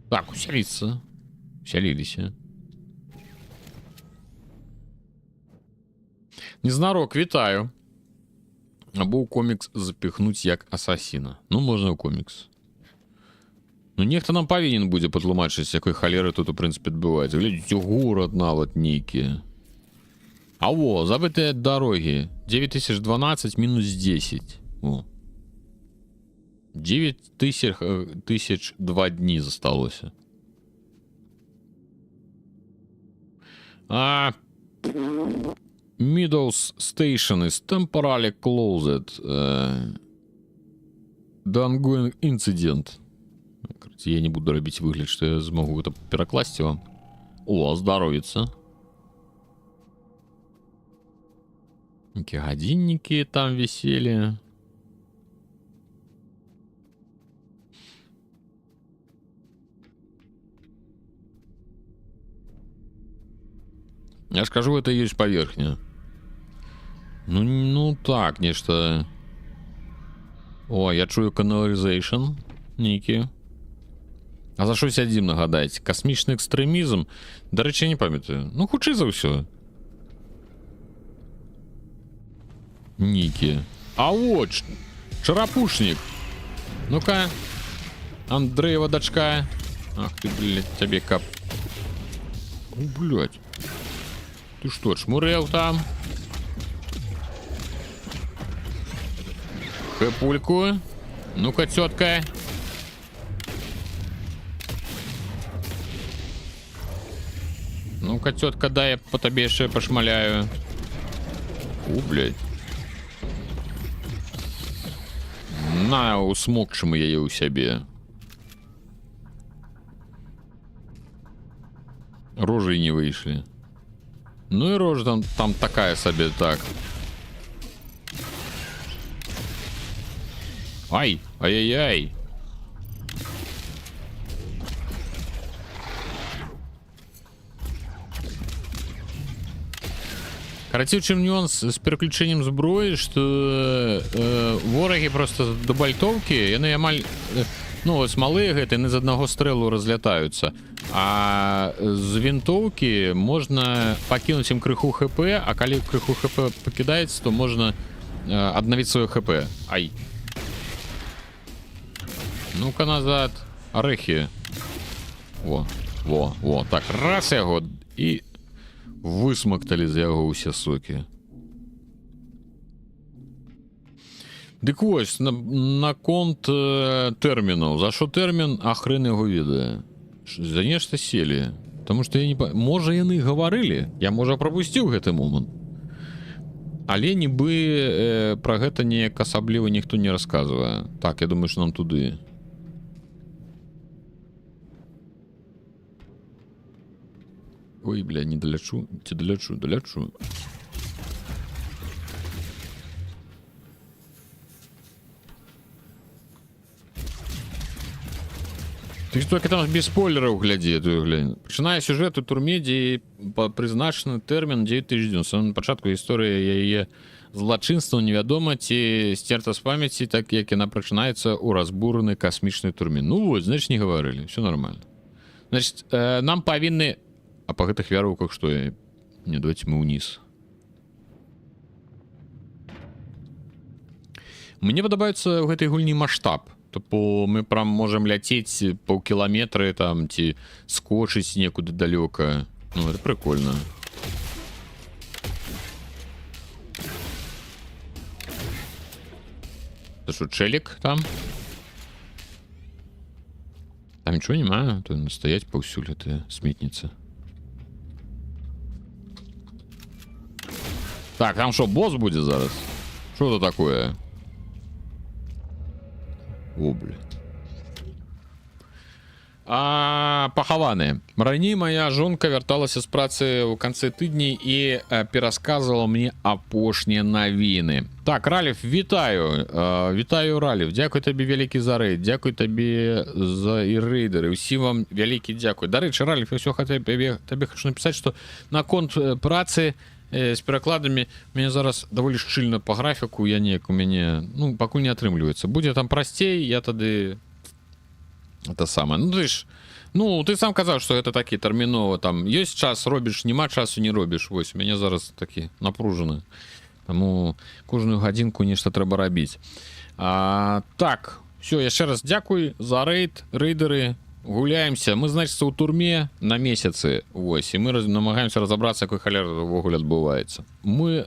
Так, уселіцца. Сяліліся. Незнарок, вітаю. Або ў комікс запіхнуць як асасіна. Ну, можна ў комікс. Ну, нехта нам павінен будзе патлумачыць, якой халеры тут, у прынцыпе, адбываецца. Глядзіце, горад нават нейкі. А во, забытыя дарогі. 9012 мінус 10. О. 9000 2 дні засталося. Meadows Station is temporarily closed. The ongoing incident. Я не буду робіць выгляд, што я змогу это перакласці вам. О, здаровіцца. Якія гадзіннікі там віселі. Я ж кажу, это ёсць паверхня. Ну так, нешта. О, я чую каналізейшн нейкі. А за що сядзім, нагадайце? Касмічны экстрэмізм? Дарэчы, я не памятаю. Ну, хутчэй за ўсё. Нейкі. А вот, чарапушнік. Ну-ка. Андрэева дачка. Ах ты, блядь, тебе кап. О, блядь. Ты што, чмурэў там? Хэпульку. Ну-ка, тётка. Ну-ка, тётка, дай я по табе яшчэ пашмаляю. У, блядь. На, усмокчым яе ў сябе. Рожы не выйшлі. Ну і рожа там такая сабе, так. Ай, ай-яй-яй. Карацей, чым нюанс з пераключэннем зброі, што ворагі просто да бальтоўкі, яны амаль, ну, ось малыя гэты, яны з аднаго стрэлу разлятаюцца. А з вінтоўкі можна пакінуць ім крыху хп, а калі крыху хп пакідаецца, то можна аднавіць сваё хп. Ай. Ну-ка назад. Арэхі. Во. Так, раз яго і высмакталі з яго ўсе сокі. Дык вось, наконт тэрмінаў. За што тэрмін, а хрен яго ведае. За нешта селі. Таму што я не памятаю. Можа, яны гаварылі. Я, можа, прапусціў гэты момант. Але нібы пра гэта неяк асабліва ніхто не расказвае. Так, я думаю, што нам туды. Ой, бля, не далячу. Ці далячу. Ты ж тільки там без спойлерів гляді, то глянь. Починає сюжет у турмі, де призначений термін 9000 днів. Саме на початку історії її злочинства невідомо, ті стерта з пам'яті, так як вона починається у розбуреній космічній турмі. Ну от, значить, не говорили, все нормально. Значить, нам повинні... А по гэтых вяровках что? Не, давайте мы вниз. Мне падабаецца ў гэтай гульні маштаб. Тобто мы прям можем ляцець паўкіламетры там ці скочыць некуды далёка. Ну, это прикольно. Это что, челик там? Там ничего нема, то стоять паўсюль, это сметница. Так, там что, босс будет зараз? Что это такое? О, блин. Пахаваны. Раней моя жонка вярталася з працы ў канцы тыдні і перасказывала мне апошнія навіны. Так, Раліф, вітаю. Вітаю, Раліф. Дзякуй табе вялікі за рэйд. Дзякуй табе за і рэйдеры. Усім вам вялікі дзякуй. Дарэчы, Раліф, я ўсё табе хочу напісаць, што наконт працы з перакладамі мяне зараз даволі шчыльна па графіку, я неяк у мяне, ну, пакуль не атрымліваецца. Будзе там прасцей, я тады это самае. Ну ты ж, ну ты сам казаў, што гэта такі тэрмінова, там ёсць час робіш, няма часу не робіш. Вось у мяне зараз такі напружаны, таму кожную гадзінку нешта трэба рабіць. Так, все, яшчэ раз дзякуй за рэйд, рэйдеры. Гуляемся, мы, значится, у турме на месяцы, вось, и мы намагаемся разобраться, какой холер вогуле отбывается. Мы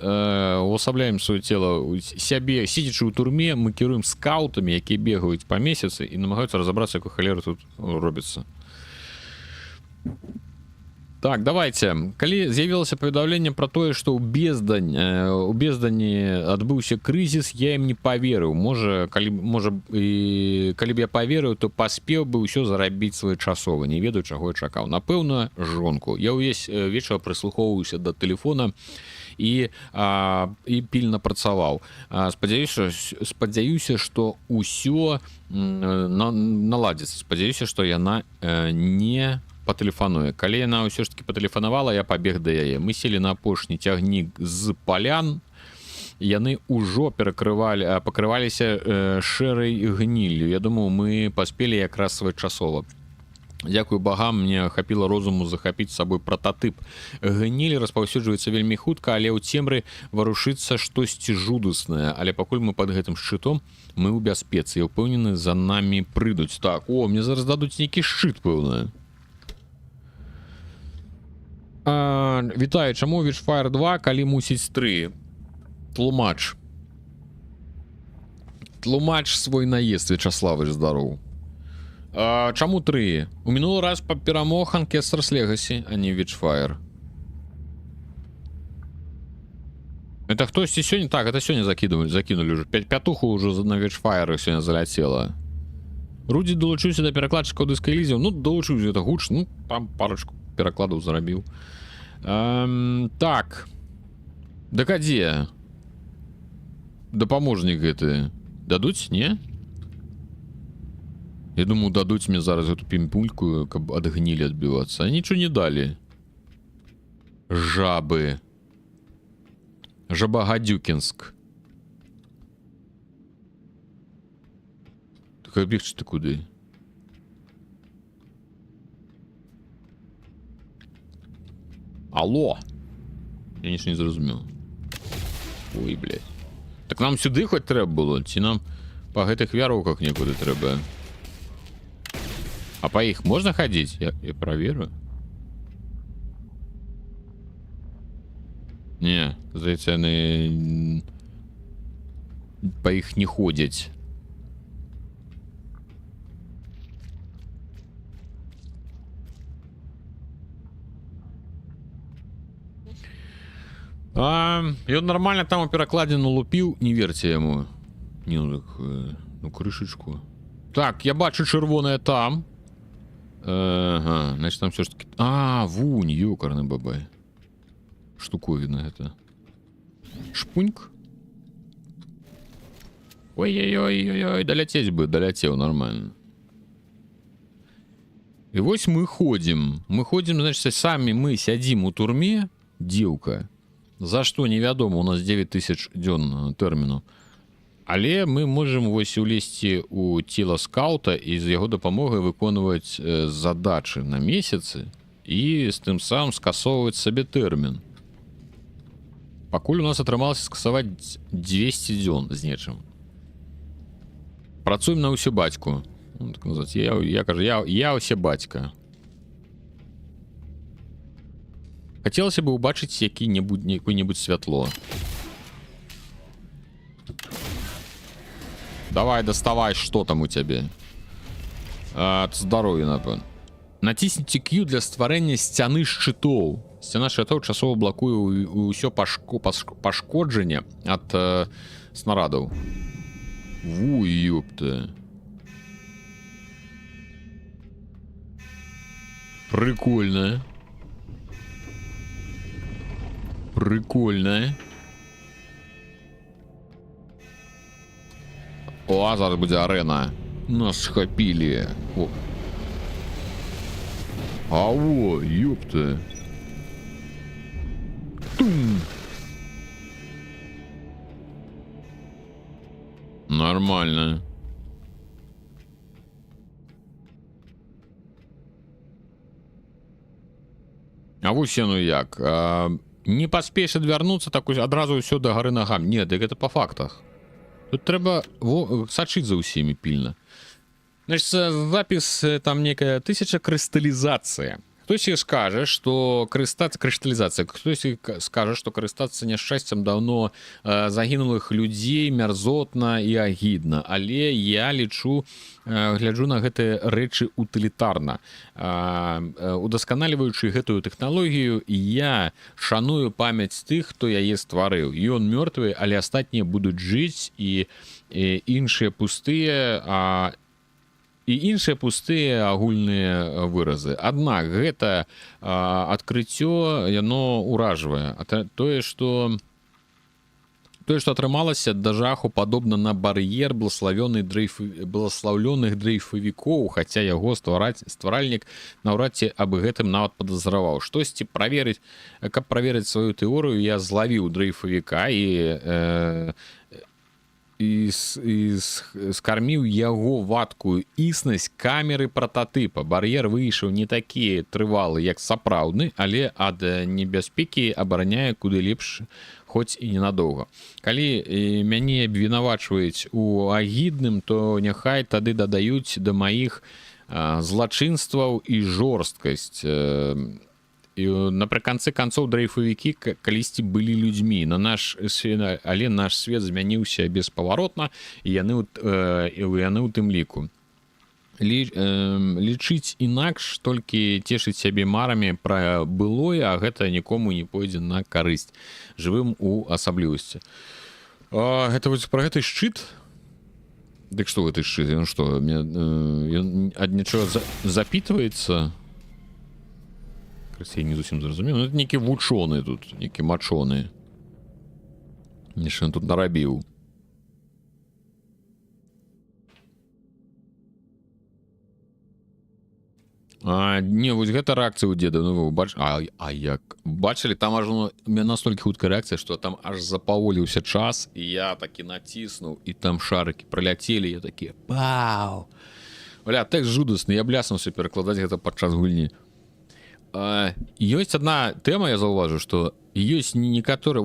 увасабляем свое тело сябе, сидячи у турме, мы кируем скаутами, якія бегают по месяцы, и намагаются разобраться, какой холер тут робится. Так, давайте. Калі з'явілася паведамленне пра тое, што ў бездані адбыўся крызіс, я ім не паверыў. Калі б я паверыў, то паспеў бы ўсё зарабіць своечасова. Не ведаю, чаго я чакаў. Напэўна, жонку. Я ўвесь вечар прыслухоўваўся да тэлефона і пільна працаваў. Спадзяюся, што ўсё наладзіцца. Спадзяюся, што яна не патэлефануе. Калі яна ўсё ж таки патэлефанавала, я пабег да яе. Мы селі на апошні цягнік з палян. Яны ўжо пакрываліся шэрай гніллю. Я думаю, мы паспелі якраз своечасова. Дзякую багам, мне хапіла розуму захапіць з сабой прататып. Гніль распаўсюджваецца вельмі хутка, але ў цемры варушыцца штосьці жудаснае. Але пакуль мы пад гэтым шчытом, мы ў бяспецы. Я ўпэўнены, за намі прыйдуць. Так, мне зараз дадуць нейкі шчыт, пэўна. Вітаю, чаму Witchfire 2, калі мусіць 3? Тлумач. Тлумач свой наезд, Вячаславыч, здароў. Чаму 3? У мінулы раз перамог Ancestors Legacy, а не Witchfire. Это хтосьці сёння? Так, это сёння закинули уже. Пятуху уже на Witchfire сёння заляцела. Руді долучыўся да перакладчыкаў Disco Elysium. Ну, долучыўся, это гуч. Ну, там парочку перакладаў зарабіў. Так. Дакадзе? Дапаможнік гэты. Дадуць, не? Я думаю, дадуць мне зараз эту пімпульку, каб ад гнілі адбівацца. А нічого не далі. Жабы. Жабагадзюкінск. Так, бегчы ты куды? Алло! Я нічого не зразумеў. Ой, блядь. Так нам сюды хоць трэба было? Ці нам па гэтых вяроўках некуды трэба? А па іх можна хадзіць? Я праверю. Не, здаецца, яны па іх не ходзяць. Ён нормально там у перакладзіну лупіў, не верце яму. Не, ну так, ну крышечку. Так, я бачу чырвонае там. Ага, значит там все ж таки... Вунь, ёкарны бабай. Штуковина это. Шпуньк. Ой-ой-ой-ой-ой, доляцець бы, доляцеў нормально. І вось мы ходзім, значит, самі мы сядзім у турме, дзеўка, за што невядома, у нас 9000 дзён тэрміну. Але мы можем вось улезці у цела скаута і з яго дапамогай выконваць задачы на месяцы і з тым самым скасоўваць сабе тэрмін. Пакуль у нас атрымалася скасаваць 200 дзён з нечым. Працуем на ўсю бацьку. Так называется. Я кажу, я ўсе бацька. Хацелася бы убачыць якое-небудзь святло. Давай, доставай, что там у тебе. От здоровья, напэўна. Націсніце Q для стварэння сцяны шчытоў. Сцяна шчытоў часова блакуе ўсё пашкоджанне ад снарадаў. Ву, ёпта. Прикольно. Прикольно. О, зараз будзе арена. Нас схапілі. О. Ао, ёпта. Тум. Нормально. А вось яно як. Не паспееш адвярнуцца, так адразу ўсё да гары нагам. Не, дык гэта па фактах. Тут трэба сачыць за ўсімі пільна. Значит, запіс там некая 1000 крысталізацыя. Хтось скажа, што крысталізацыя. Хтось скажа, што карыстацца няшчасцем даўно загінулых людзей мярзотна і агідна. Але я гляджу на гэтыя рэчы утылітарна. Удасканаліваючы гэтую тэхналогію, я шаную памяць тых, хто яе стварыў. Ён мёртвы, але астатнія будуць жыць, і іншыя пустыя, агульныя выразы. Аднак гэта адкрыццё, яно ўражвае. Тое, што атрымалася да жаху падобна на бар'ер блаславёных дрейфавікоў, хаця яго стваральнік наўрад ці аб гэтым нават падазраваў. Штосьці праверыць, каб праверыць сваю тэорыю, я злавіў дрейфавіка і скарміў яго вадкую існасць камеры прататыпа. Бар'ер выйшаў не такі трывалы, як сапраўдны, але ад небяспекі абараняе куды лепш, хоць і ненадоўга. Калі мяне абвінавачваюць у агідным, то няхай тады дадаюць да маіх злачынстваў і жорсткасць. І напрыканцы канцоў дрейфавікі калісьці былі людзьмі, але наш свет змяніўся беспаваротна, і яны ў тым ліку. Лічыць інакш, толькі цешыць сябе марамі пра былое, а гэта нікому не пойдзе на карысць, жывым у асаблівасці. Гэта вось пра гэты шчыт? Дык што гэты шчыт? Ён што, ад нічога запітваецца? Я не зусім зразумеў. Ну, это некі вучоны тут, некі мачоны. Нешто ён тут нарабіў. Не, вось гэта рэакцыя ў деда. Ну, як? Бачылі, там аж настолькі хуткая рэакцыя, што там аж запаволіўся час, і я такі націснуў, і там шарыкі праляцелі, я такі, пау! Бля, тэкст жудасны, я бляснуўся перакладаць гэта падчас гульні. Ёсць адна тэма, я заўважу, што ёсць некаторыя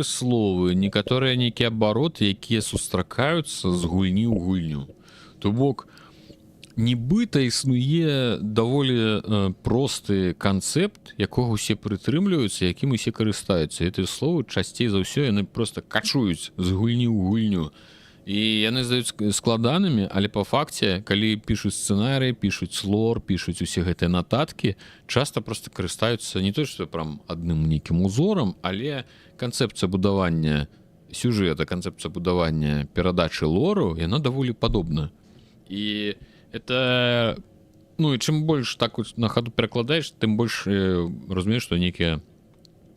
словы, некаторыя нейкія абароты, якія сустракаюцца з гульні ў гульню. То бок, нібыта існуе даволі просты канцэпт, якога ўсе прытрымліваюцца, якім усе карыстаюцца. Гэтыя словы часцей за ўсё яны проста качуюць з гульні ў гульню. І яны здаюць складанымі, але па факце, калі пішуць сцэнарыі, пішуць лор, пішуць усе гэтыя нататкі, часта проста карыстаюцца не то, што прям адным нейкім узорам, але канцэпцыя будавання сюжэта, канцэпцыя будавання перадачы лору, яна даволі падобна. І это... Ну, і чым больш так на хаду перакладаеш, тым больш разумееш, што нейкія...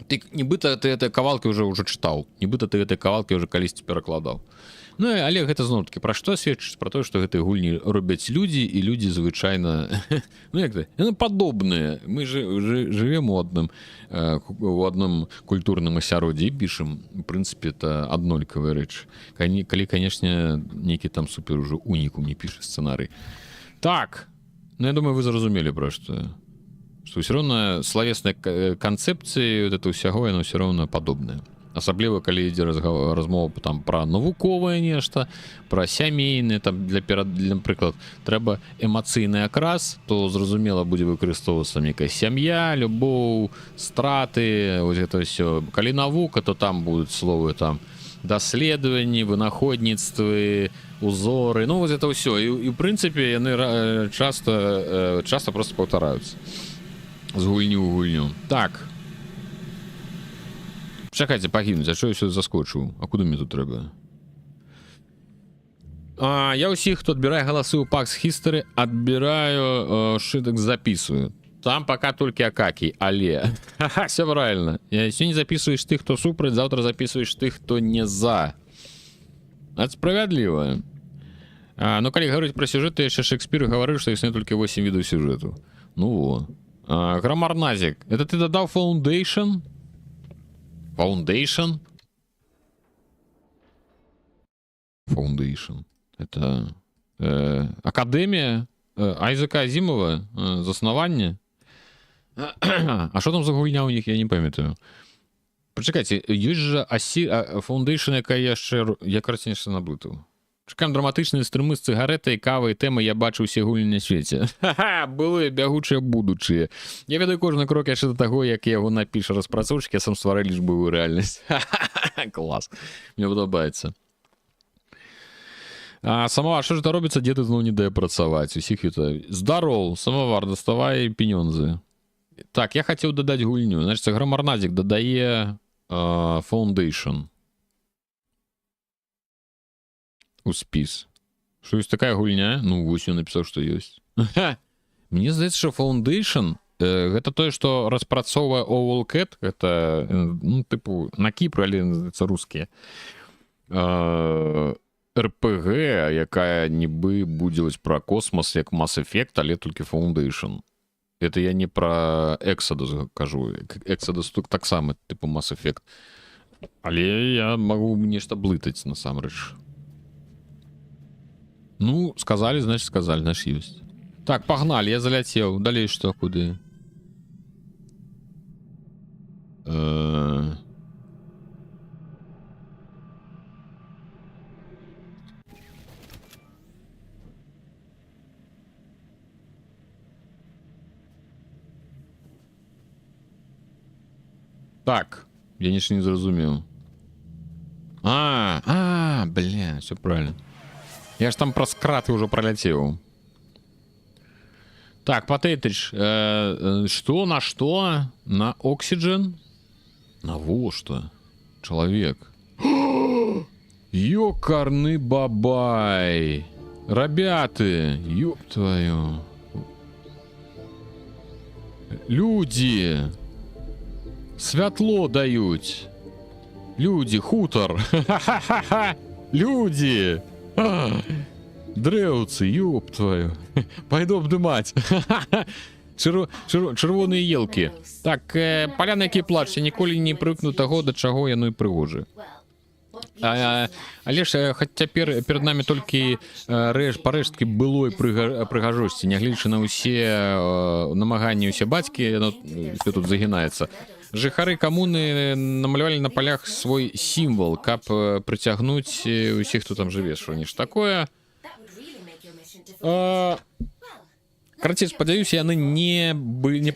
Ты нібыта ты гэтыя кавалкі ўжо чытаў, нібыта ты гэтыя кавалкі ўжо калісьці перакладаў. Ну але гэта зноў таки пра што сведчыць пра тое што гэтыя гульні робяць людзі і людзі звычайна ну як яны падобныя мы живем у адным культурным асяроддзі і пішам у прынцыпе это аднолькавая рэч калі канешне нейкі там супер ужо унікум не піша сцэнарый так ну я думаю вы зразумелі пра што ўсё роўна славеснай канцэпцыі вот это ўсяго яно ўсё роўна падобнае асабліва калі ідзе размова там пра навуковае нешта пра сямейны там напрыклад трэба эмацыйны акрас то зразумела будзе выкарыстоўвацца некая сям'я любоў страты вось гэта ўсё калі навука то там будуць словы там даследаванні вынаходніцтвы узоры ну вось это ўсё і ў прынцыпе яны часта просто паўтараюцца з гульню ў гульню так чакайце пагінуць а што я ўсё заскочыў а куды мне тут трэба я ўсіх хто адбірае галасы ў пакс хістары адбіраю шытак записываю там пока толькі акакі але все правильно сёння записываешь тых хто супраць завтра записываешь тых хто не за это справядліва ну калі гаварыць пра сюжэты яшчэ Шекспір гаварыў што існуе толькі 8 відаў сюжэту ну во грамарназік это ты дадаў Foundation это акадэмія Айзека Азімова заснаванне а що там за гульня у них я не памятаю пачакайце ёсць жа Foundation якая яшчэ я карацінешся наблытаў чакаем драматычныя стрымы з цыгарэтай кавай тэмы я бачу усе гульні на свеце былыя бягучыя будучыя я ведаю кожны крок яшчэ да таго як яго напіша распрацоўшчык я сам ствараю лічбавую рэальнасць клас мне падабаецца самовар што ж это робіцца дзе ты зноў не дае працаваць усіх это здароў самовар даставай пенёнзы так я хацеў дадаць гульню значит грамарназік дадае Foundation у спіс что ёсць такая гульня ну вось ён напісаў што ёсць мне здаецца что Foundation гэта тое што распрацоўвае Owlcat это ну тыпу на Кіпры але называется рускія РПГ якая нібы будзе пра космос як Mass Effect але толькі Foundation это я не пра Exodus кажу Exodus тут таксама тыпу Mass Effect але я магу нешта блытаць насамрэч ну сказали значит сказали наш ёсць так погнали я заляцеў далей што куды так я нічога не зразумеў бля все правильно я ж там праз краты ўжо праляцеў так патэтрыч што на Oxygen навошта чалавек ёкарны бабай ребяты ёб твою людзі святло даюць людзі хутар людзі дрэўцы ёб твою пайду абдымаць чырвоныя елкі так паляны які плач я ніколі не прывыкну таго да чаго яно і прыгожы але ж хоць цяпер перад намі толькі парэшткі былой прыгажосці нягледзячы на ўсе намаганні усе бацькі все тут загінаецца жыхары камуны намалявалі на палях свой сімвал каб прыцягнуць усіх хто там жыве што ніж такое карацей спадзяюся яны не былі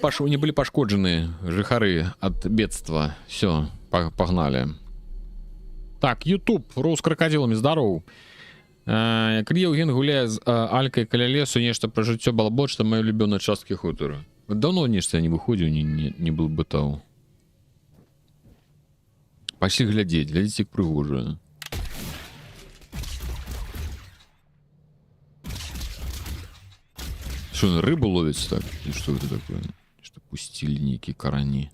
пашкоджаны жыхары ад бедства все пагналі так YouTube рус крокодилами здароў калі Евген гуляе з алькай каля лесу нешта пра жыццё балбочта мае любёныя часткі хутара давно нешта не выходзіў не был бытаў пашлі глядзець як прыгожа что рыбу ловіць так і что это такое что пусцілі нейкія карані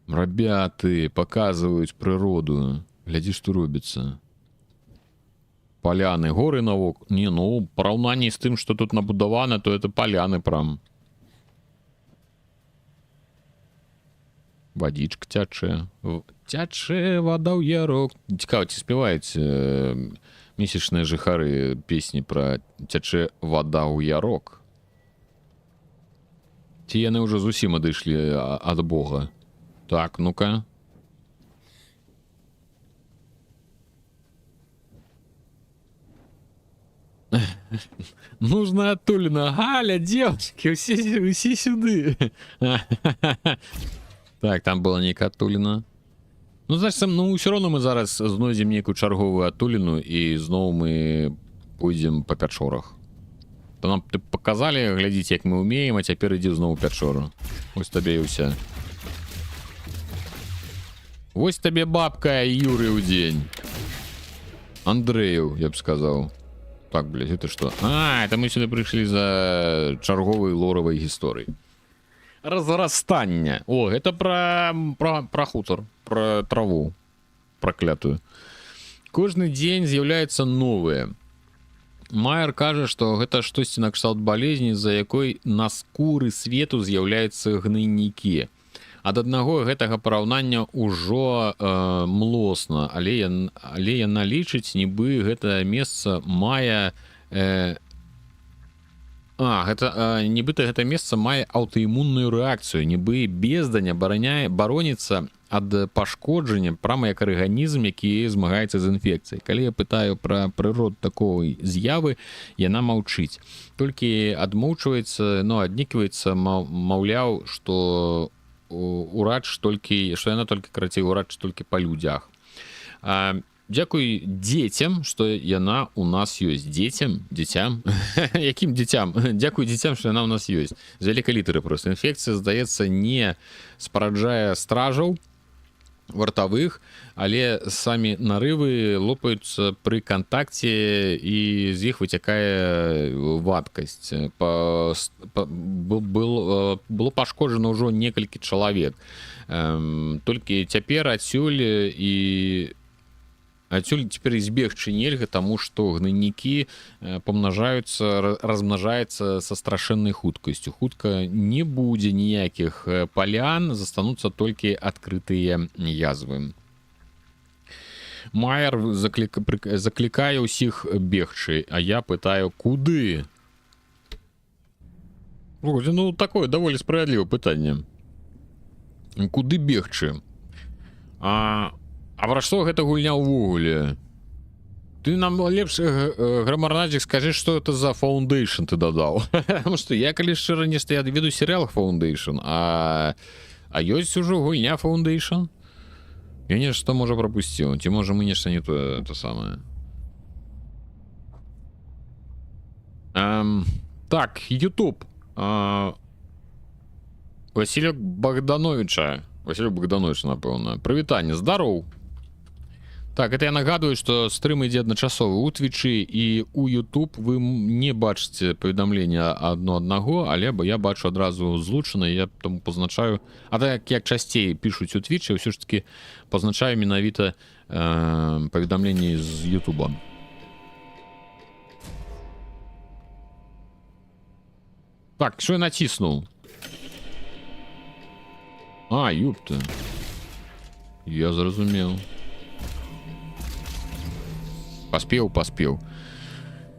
ребяты показваюць прыроду глядзі што робіцца Паляны, горы навокал. Не, ну, в параўнанні з тым, што тут набудавана, то это паляны прям. Вадичка цячэ. Цячэ вода ў ярок. Цікава, ці спяваюць месячныя жыхары песні пра цячэ вода ў ярок. Ці яны ўжо зусім адышлі ад Бога? Так, ну-ка. Нужна адтуліна. Галя, девочки, усе сюды. Так, там была нейкая адтуліна. Ну, значит, ну, ўсё роўно мы зараз знойдзем нейкую чарговую адтуліну і зноў мы пойдзем па пячорах. То нам показалі, глядзіце, як мы умеем, а цяпер ідзі зноў у пячору. Вось табе і ўся. Вось табе бабка Юры ў дзень. Андрею, я б сказаў. Так, блядь, это что? А, это мы сюда пришли за чарговой лоровой историей. Разрастание. О, это про хутор, про траву проклятую. Кожны дзень з'яўляецца новое. Майер кажа, што гэта штосьці накшталт балезні, за якой на скуры свету з'яўляюцца гнойнікі. Ад аднаго гэтага параўнання ўжо млосна, але яна лічыць, нібы гэтае месца мае нібыта гэта месца мае аўтаімунную рэакцыю, нібы бездань бароніцца ад пашкоджання прама як арганізм, які змагаецца з інфекцыяй. Калі я пытаю пра прыроду такой з'явы, яна маўчыць. Толькі адмоўчваецца, ну, аднекваецца, маўляў, што урач толькі, што яна толькі, карацей, урач толькі па людзях. Дзякуй дзецям, што яна у нас ёсць. Дзецям? Якім дзецям? Дзякуй дзецям, што яна у нас ёсць. З вялікай літары проста. Інфекцыя, здаецца, не спараджае стражаў вартавых, але самі нарывы лопаюцца пры кантакце і з іх выцякае вадкасць. Было пашкоджана ўжо некалькі чалавек. Толькі цяпер адсюль цяпер збегчы нельга, таму што гнойнікі памнажаюцца, размнажаюцца са страшэннай хуткасцю. Хутка не будзе ніякіх палян, застануцца толькі адкрытыя язвы. Майер заклікае ўсіх бегчы, а я пытаю, куды? Ну, такое даволі справядлівае пытанне. Куды бегчы? А пра што гэта гульня ўвогуле? Ты нам лепш, грамарнадзік, скажы, што это за Foundation ты дадаў. Потому што я, калі шчыра, нешта, я веду серыял Foundation, а ёсць ужо гульня Foundation? Я нешта, можа, прапусціў. Ці, можа, мы нешта не то самае. Так, YouTube. Васілёк Богдановича, напэўна. Прывітанне, здароў. Так, это я нагадываю, что стрим ідзе адначасова у Твічы і у YouTube. Вы не бачыце паведамлення аднаго, але я бачу адразу злучана, я таму пазначаю. А так як часцей пішуць у Твічы, ўсё ж таки пазначаю менавіта паведамленні з YouTube. Так, що я націснуў? А, ёпта. Я зразумеў. Паспеў.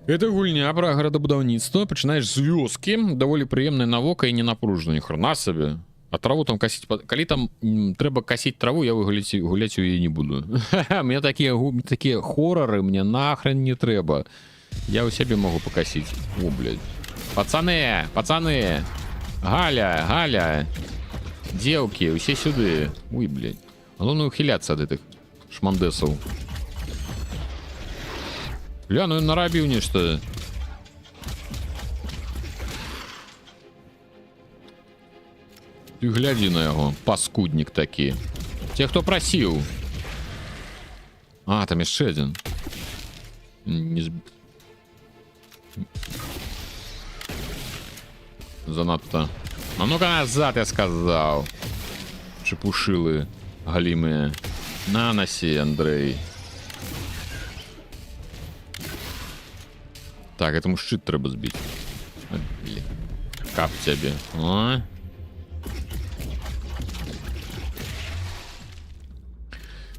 Это гульня пра гарадабудаўніцтва. Пачынаеш з вёскі, даволі прыемная на вока і не напружана. Храна сабе. А траву там касіць... Калі там трэба касіць траву, я гуляць у яе не буду. Мне такія хорары мне нахрен не трэба. Я ў сябе могу пакасіць. О, блядь. Пацаны! Галя! Дзеўкі, усе сюды. Ой, блядь. Галоўна ухіляцца ад гэтых шмандэсаў. Бля, ну ён нарабіў нешта. Ты глядзі на яго, паскуднік такі. Те, хто прасіў. А, там яшчэ адзін. Занадта. А ну-ка назад, я сказаў. Чепушылы галімыя. На носе, Андрей. Так, этому щит треба збить. От, блін. Кап тебе. О.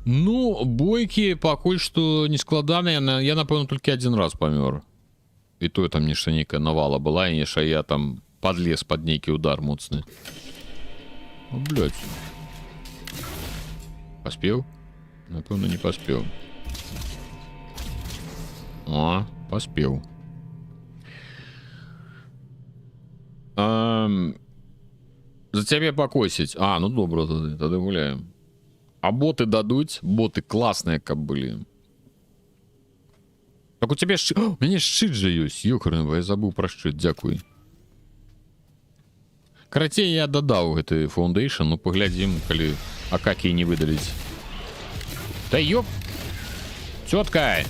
Ну, бойки пакуль што не складаныя. Я, напэўна, толькі один раз памёр. І то там нешта нейкая навала была, і нешта я там подлез под нейкі удар моцны. О, блядь. Паспеў? Напэўна, не паспеў. О, паспеў. За цябе пакосіць. А, ну добра, тады гуляем. А боты дадуць? Боты класныя, каб былі. Так у цябе шчыт... У мяне шчыт жа ёсць. Ёкарнова, я забыў пра шчыт, дзякуй. Карацей, я дадаў гэты Foundation, ну паглядзім, калі акакі не выдаліць. Да ёп! Тётка!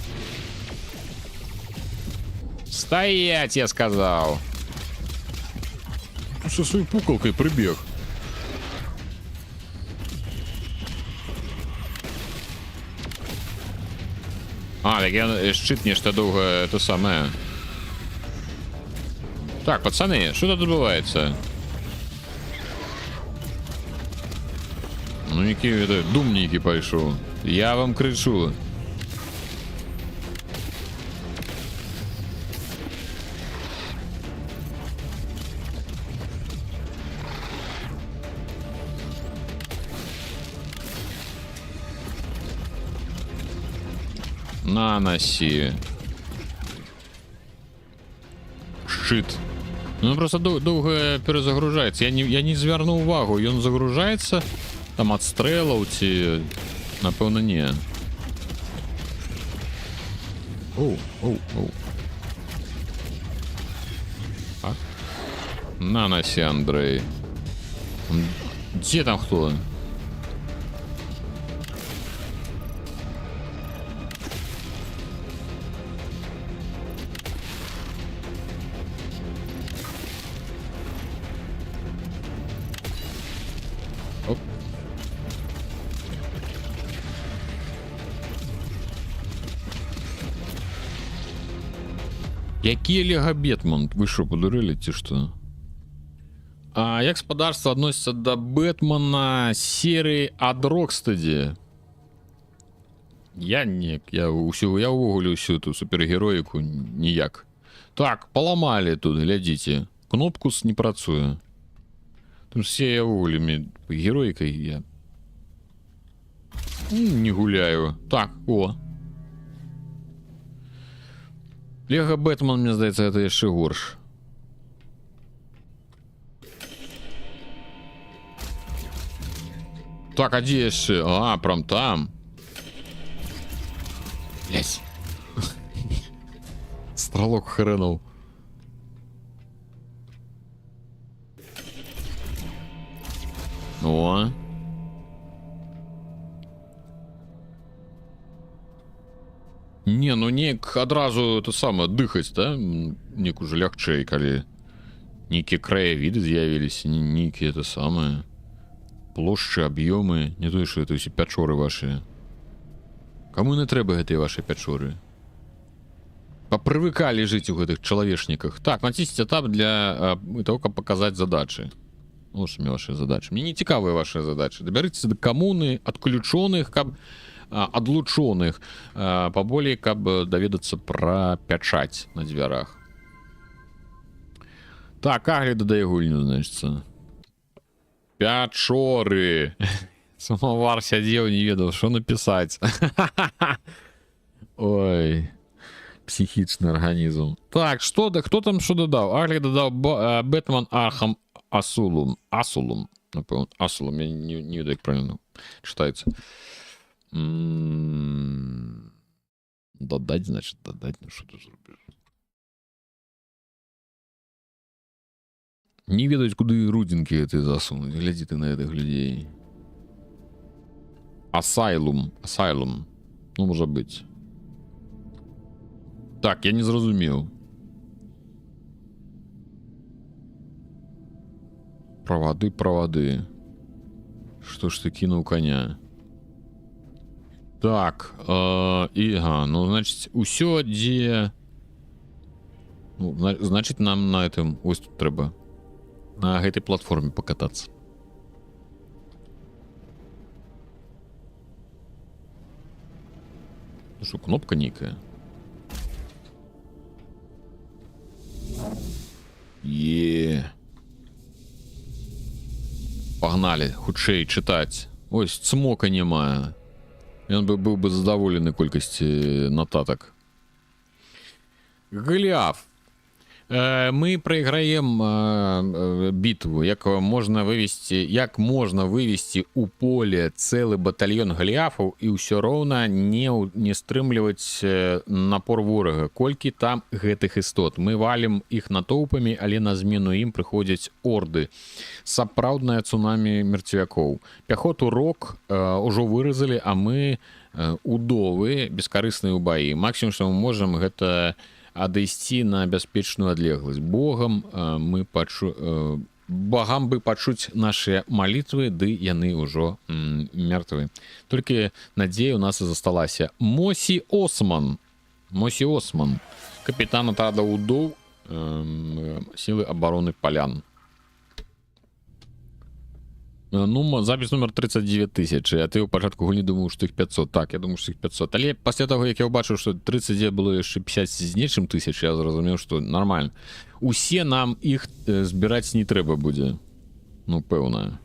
Стоять, я сказал! Со своей пуколкой прибег. А, так я щит нечто долго это самое. Так, пацаны, что тут отбывается? Ну, які это, думники пайшоў. Я вам кричу. Наноси. Щит. Ну, просто долго перезагружается. Я не звярнуў увагу. Ён загружается там от стрэлаў ці... Напэўна, не. Оу. А? Наноси, Андрей. Где там кто? Оп. Які Лего Бэтмен? Вы що, подурили ці што? А як спадарства адносіцца да Бэтмена серыі ад Rocksteady? Я ўвогуле ўсю эту супергероіку ніяк. Так, паламалі тут, глядзіце. Кнопкус не працуе. Там все я ўвогуле героікай я не гуляю. Так, о. Лего Бэтмен, мне здаецца, это яшчэ горш. Так, а дзе яшчэ? А, прям там. Блять. Стралок хренуў. О. Не, ну неяк адразу это самае дыхаць, да? Неяк уже лягчэй, калі нейкія краявіды з'явіліся, нейкія это самае. Плошчы, аб'ёмы, не тое, што это ўсе пячоры вашыя. Каму не трэба гэтыя вашыя пячоры? Папрывыкалі жыць у гэтых чалавечніках. Так, націсніце таб для того, каб паказаць задачы. Ось мне ваши задачи. Мне не цікавыя ваши задачи. Дабярыцеся да камуны, адключоных, каб адлучоных, паболей, каб даведацца пра пячаць на дзвярах. Так, агляд дадае гульню, значыцца. Пячоры. Самовар сядзеў, не ведаў, што напісаць. Ой, псіхічны арганізм. Так, што, хто там што дадаў? Агляд дадаў Бэтмен Архам Асулум, напэўна, Асулум, я не ведаю, як правильно читаецца. Дадаць, значит, дадаць, ну што ты зробіш? Не ведаюць, куды рудзінкі гэты засунуць, глядзі ты на гэтых людзей. Асайлум, ну, можа быць. Так, я не зразумеў. Правады. Што ж ты кінуў коня? Так, ну, значит, усё, дзе Ну, значит, нам на этом ось тут треба на этой платформе покататься. Ну что, кнопка некая. Погнали, хутчэй читать. Ось цмока няма. Ён бы быў бы задаволены колькасці нататак. Голиаф. Мы прайграем бітву, як можна вывести у поле цэлы батальён галіафаў і ўсё роўна не стрымліваць напор ворага. Колькі там гэтых істот. Мы валім іх натоўпамі, але на змену ім прыходзяць орды. Сапраўднае цунамі мерцвякоў. Пяхоту рок ужо выразалі, а мы удовы, бескарысныя ў баі. Максімум, што мы можам, гэта адысці на бяспечную адлегласць. Богам богам бы пачуць нашыя малітвы, ды яны ўжо мертвы. Толькі надзея у нас і засталася. Мосі Осман, капітан атрада удоў сілы абароны палян. Ну, запіс номер 39 тысяч, а ты ў пачатку гульні думаў, што іх 500. Так, я думаю, што іх 500. Але пасля таго, як я ўбачыў, што 39 было яшчэ 50 з нечым тысяч, я зразумеў, што нормально. Усе нам іх збіраць не трэба будзе. Ну, пэўна.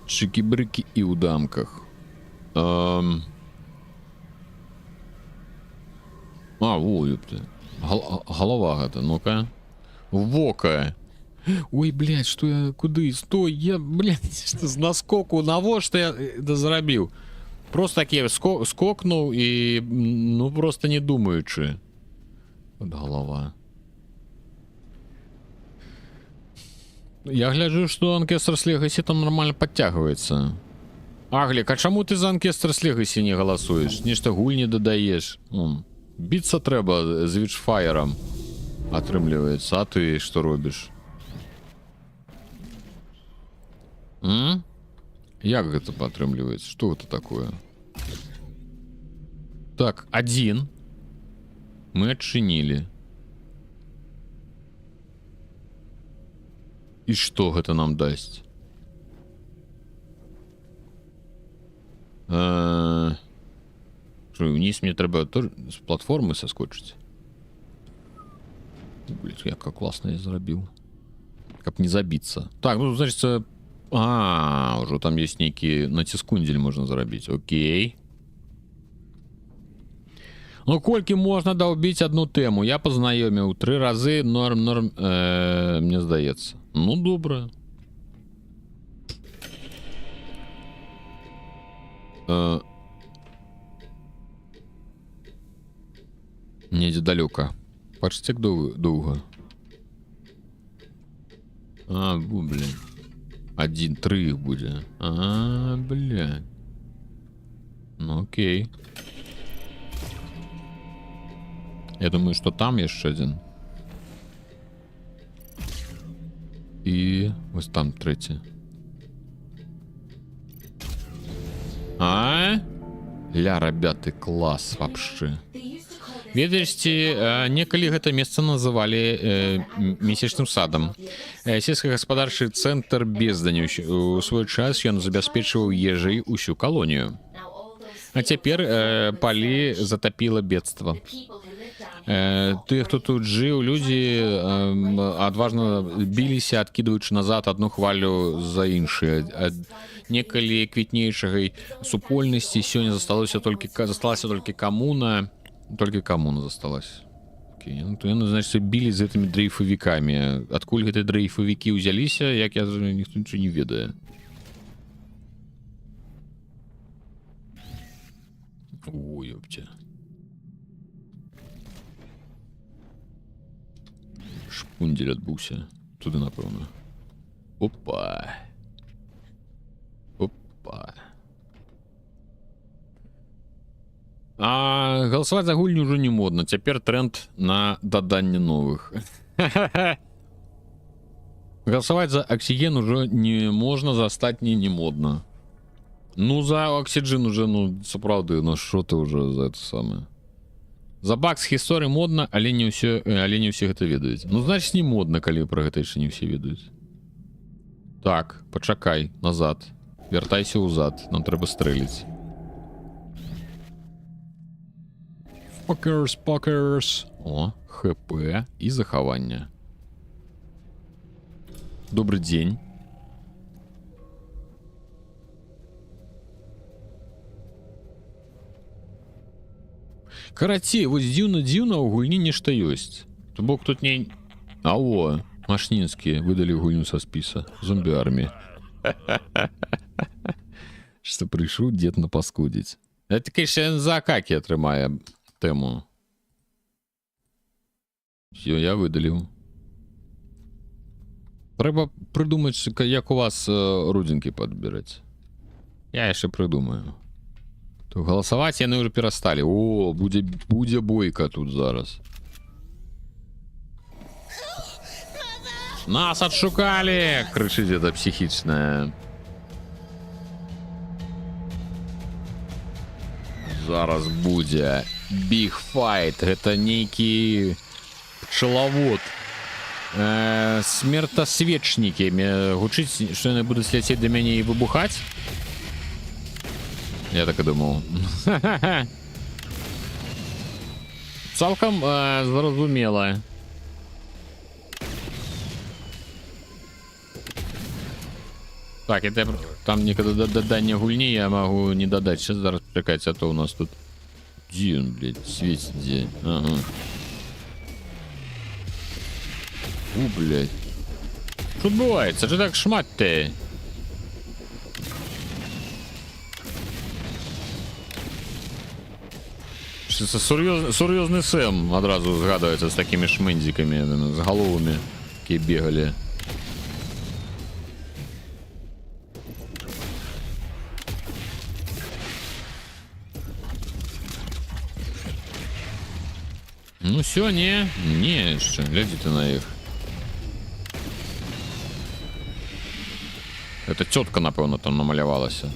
Чыкі-брыкі і ў дамках. Во, ёпта. Голова гэта, ну-ка. Вока. Ой, блядь, что я... Куды? Стой, я, блядь, что з наскоку, навошта я это зрабіў? Просто так я скокнуў і, ну, просто не думаючы. Вот голова. Я гляджу, что Ancestors Legacy там нормально подтягивается. Аглик, а чаму ты за Ancestors Legacy не галасуеш? Нешта гульні дадаеш. Біцца трэба з Witchfire'ом. Атрымліваецца, а ты што робіш? Як гэта патрымліваецца? Што гэта такое? Так, один мы адчынілі. І што гэта нам дасць? Вниз мне трэба тоже з платформы саскочыць. Блин, яка классно я зрабіў. Каб не забиться. Так, ну, значит, уже там есть некий націскундель можно зрабіць. Окей. Ну, колькі можна даўбіць одну тему? Я познаёміў 3 разы, норм, мне здаецца. Ну, добра. Недзе далёка. Пачце як доўга. Блин. 1-3 іх будзе. Бля. Ну, окей. Я думаю, что там яшчэ один. І ось там третий. Ля, ребята, класс вообще. Ведаеце, некалі гэта месца называлі месячным садам. Сельскагаспадарчы цэнтр бездані. У свой час ён забяспечваў ежай усю калонію. А цяпер палі затапіла бедства. Тыя, хто тут жыў, людзі адважна біліся, адкідваючы назад адну хвалю за іншыя. Некалі квітнейшай супольнасці сёння засталася толькі камуна. Только коммуна засталась. Окей. Ну, то яны, значит, білі з гэтымі дрейфавікамі. Адкуль гэтыя дрейфавікі ўзяліся, як я ніхто нічого не ведае. Ой, ёпце. Шпундель адбыўся. Туды, напэўна. Опа. Опа. А голосовать за гульню уже не модно. Теперь тренд на додание новых. Голосовать за Оксиген уже не можно, за Остатние не модно. Ну, за Оксиджин уже, ну, соправды, ну, что ты уже за это самое. Забаг з гісторыі модна, але не ўсе гэта ведаюць. Ну, значит, не модна, калі пра гэта яшчэ не ўсе ведаюць. Так, пачакай, назад. Вяртайся ўзад, нам трэба стрэліць. Покерс. О, ХП і захаванне. Добрый дзень. Карацей, вось дзіўна ў гульні нешта ёсць. То бок тут не... Ало, Машнінскія выдалі гульню са спіса. Зомбі-армія. Што прыйшоў дзед напаскудзіць. Это, конечно, за Акакі атрымае тэму. Всё, я выдаліў. Трэба прыдумаць, як у вас рудзінкі падбіраць. Я яшчэ прыдумаю. То галасаваць яны ўжо перасталі. О, будзе бойка тут зараз. Нас адшукалі! Крычыць гэта псіхічная. Зараз будзе big fight. Гэта нейкі пчелавод. Смертасвечнікі. Гучыць, што яны будуць ляцець да мяне і выбухаць? Я так і думаў. Цалкам зразумела. Так, это там некогда дадання гульні я магу не дадаць. Сейчас зараз чакаць, а то у нас тут... Дзе ён, блядь, свеціць дзе? Ага. Блядь. Що адбываецца? Чо так шмат ты? Сур'ёзны Сэм адразу згадваецца з такімі шмындзікамі, з галовамі, якія бегалі. Ну всё, не яшчэ, глядзі ты на іх. Это тетка, напэўна, там намалявалася.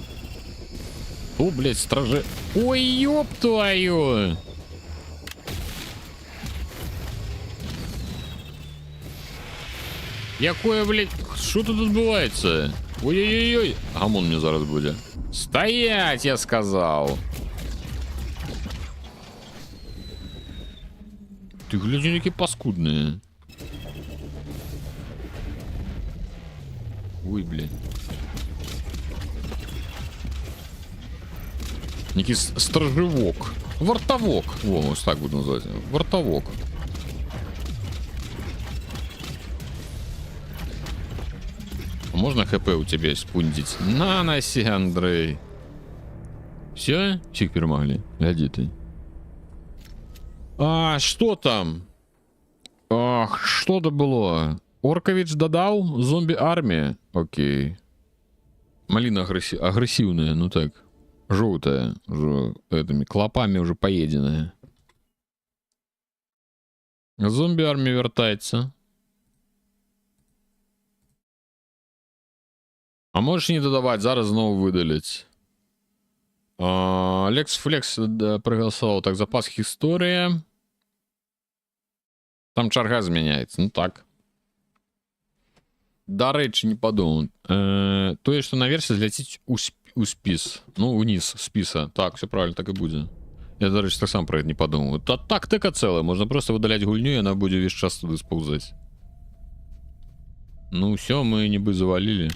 О, блядь, стражи... Ой, ёб твою! Якое, блядь, что тут адбываецца? Ой-ой-ой, гамон мне зараз будзе. Стоять, я сказал. Ты глядзі, які паскудныя. Ой, блядь. Некий стражевок. Вартовок. Во, вот так буду называть. Вартовок. Можно ХП у тебя спундить? На, носи, Андрей. Все? Всех перемогли. Гляди ты. А, что там? Ах, что-то было. Оркович додал? Зомби-армия? Окей. Малина агрессивная, ну так. Желтая. Уже этими клопами уже поеденная. Зомби-армия вертается. А можешь не додавать, зараз знову выдалить. Лекс Флекс проголосовал. Так, запас история. Там чарга змяняется. Ну так. Да, рэчы не подумал. Тое, что на версии зляціць у спіс. Ну, униз списа. Так, все правильно, так и будет. Я, до речі, так сам про это не подумал. Это тактика целая. Можно просто выдалять гульню, и она будет весь час туда сползать. Ну, все, мы нібы завалили.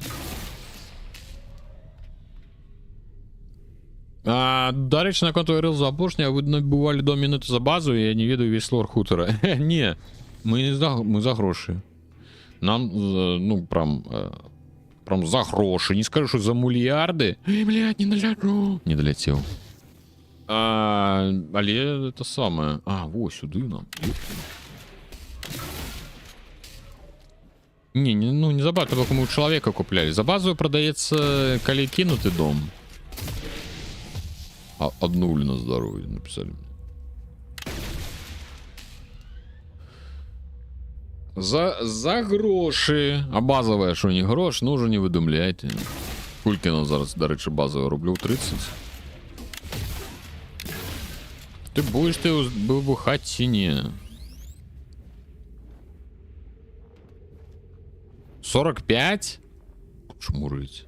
До речі, на конту РЛ за апошня, ви набували до минути за базу, і я не ведаю весь лор хутора. Не, мы за гроши. Нам, ну, прям за гроши. Не скажу, что за миллиарды. Эй, блядь, не долечу. Не долетел. Але это самое. Во, сюда нам. Не за базу, только мы у человека купляли. За базу продается, коли кинутый дом. Одну на здоровье написали. За гроши. А базовая, что не грош, ну уже не выдумляйте. Кульки нас зараз, до речі, базовая рублів 30. Ты будешь ты выбухать ці не? 45? Чмурить.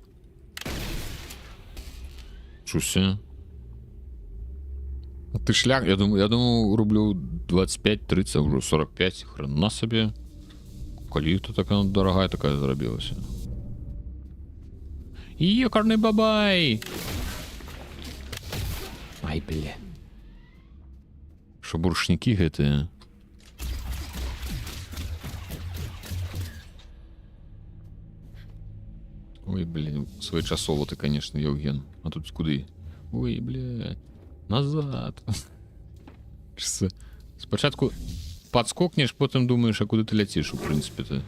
Чуся. Ты шлях, я думаю, рублю 25-30, уже 45. Хрена собі. Коли то така дорогая такая зробилася. Ёкарный бабай! Ай, бля. Шо буршники гэтыя? Ой, блин, своечасово ты, конечно, Евген. А тут куды? Ой, блядь. Назад. Спочатку подскокнешь, потом думаешь, а куда ты летишь, в принципе-то.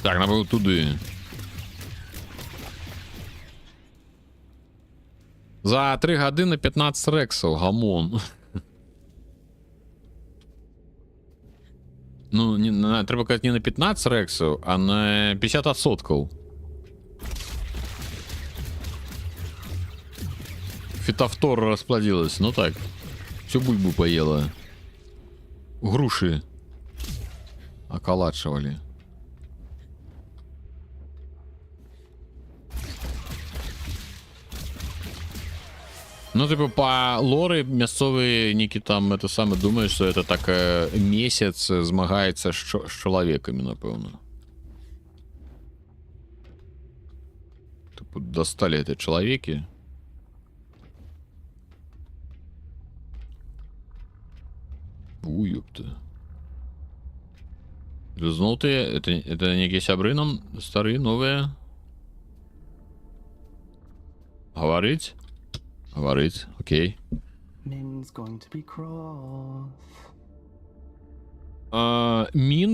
Так, надо было туды. За 3 години 15 рексов, гамон. Ну, треба казати не на 15 рексов, а на 50%. Фитофтора расплодилась, ну так. Все бульбу поела. Груши околачивали. Ну, типа, по лоры мясцовые ники там это самое думают, что это так месяц змагается с человеками, напевно. Типа, достали это человеки. Уёпта. Знал ты, это некие сябры нам старые, новые. Говорить? Говорить, окей. Мин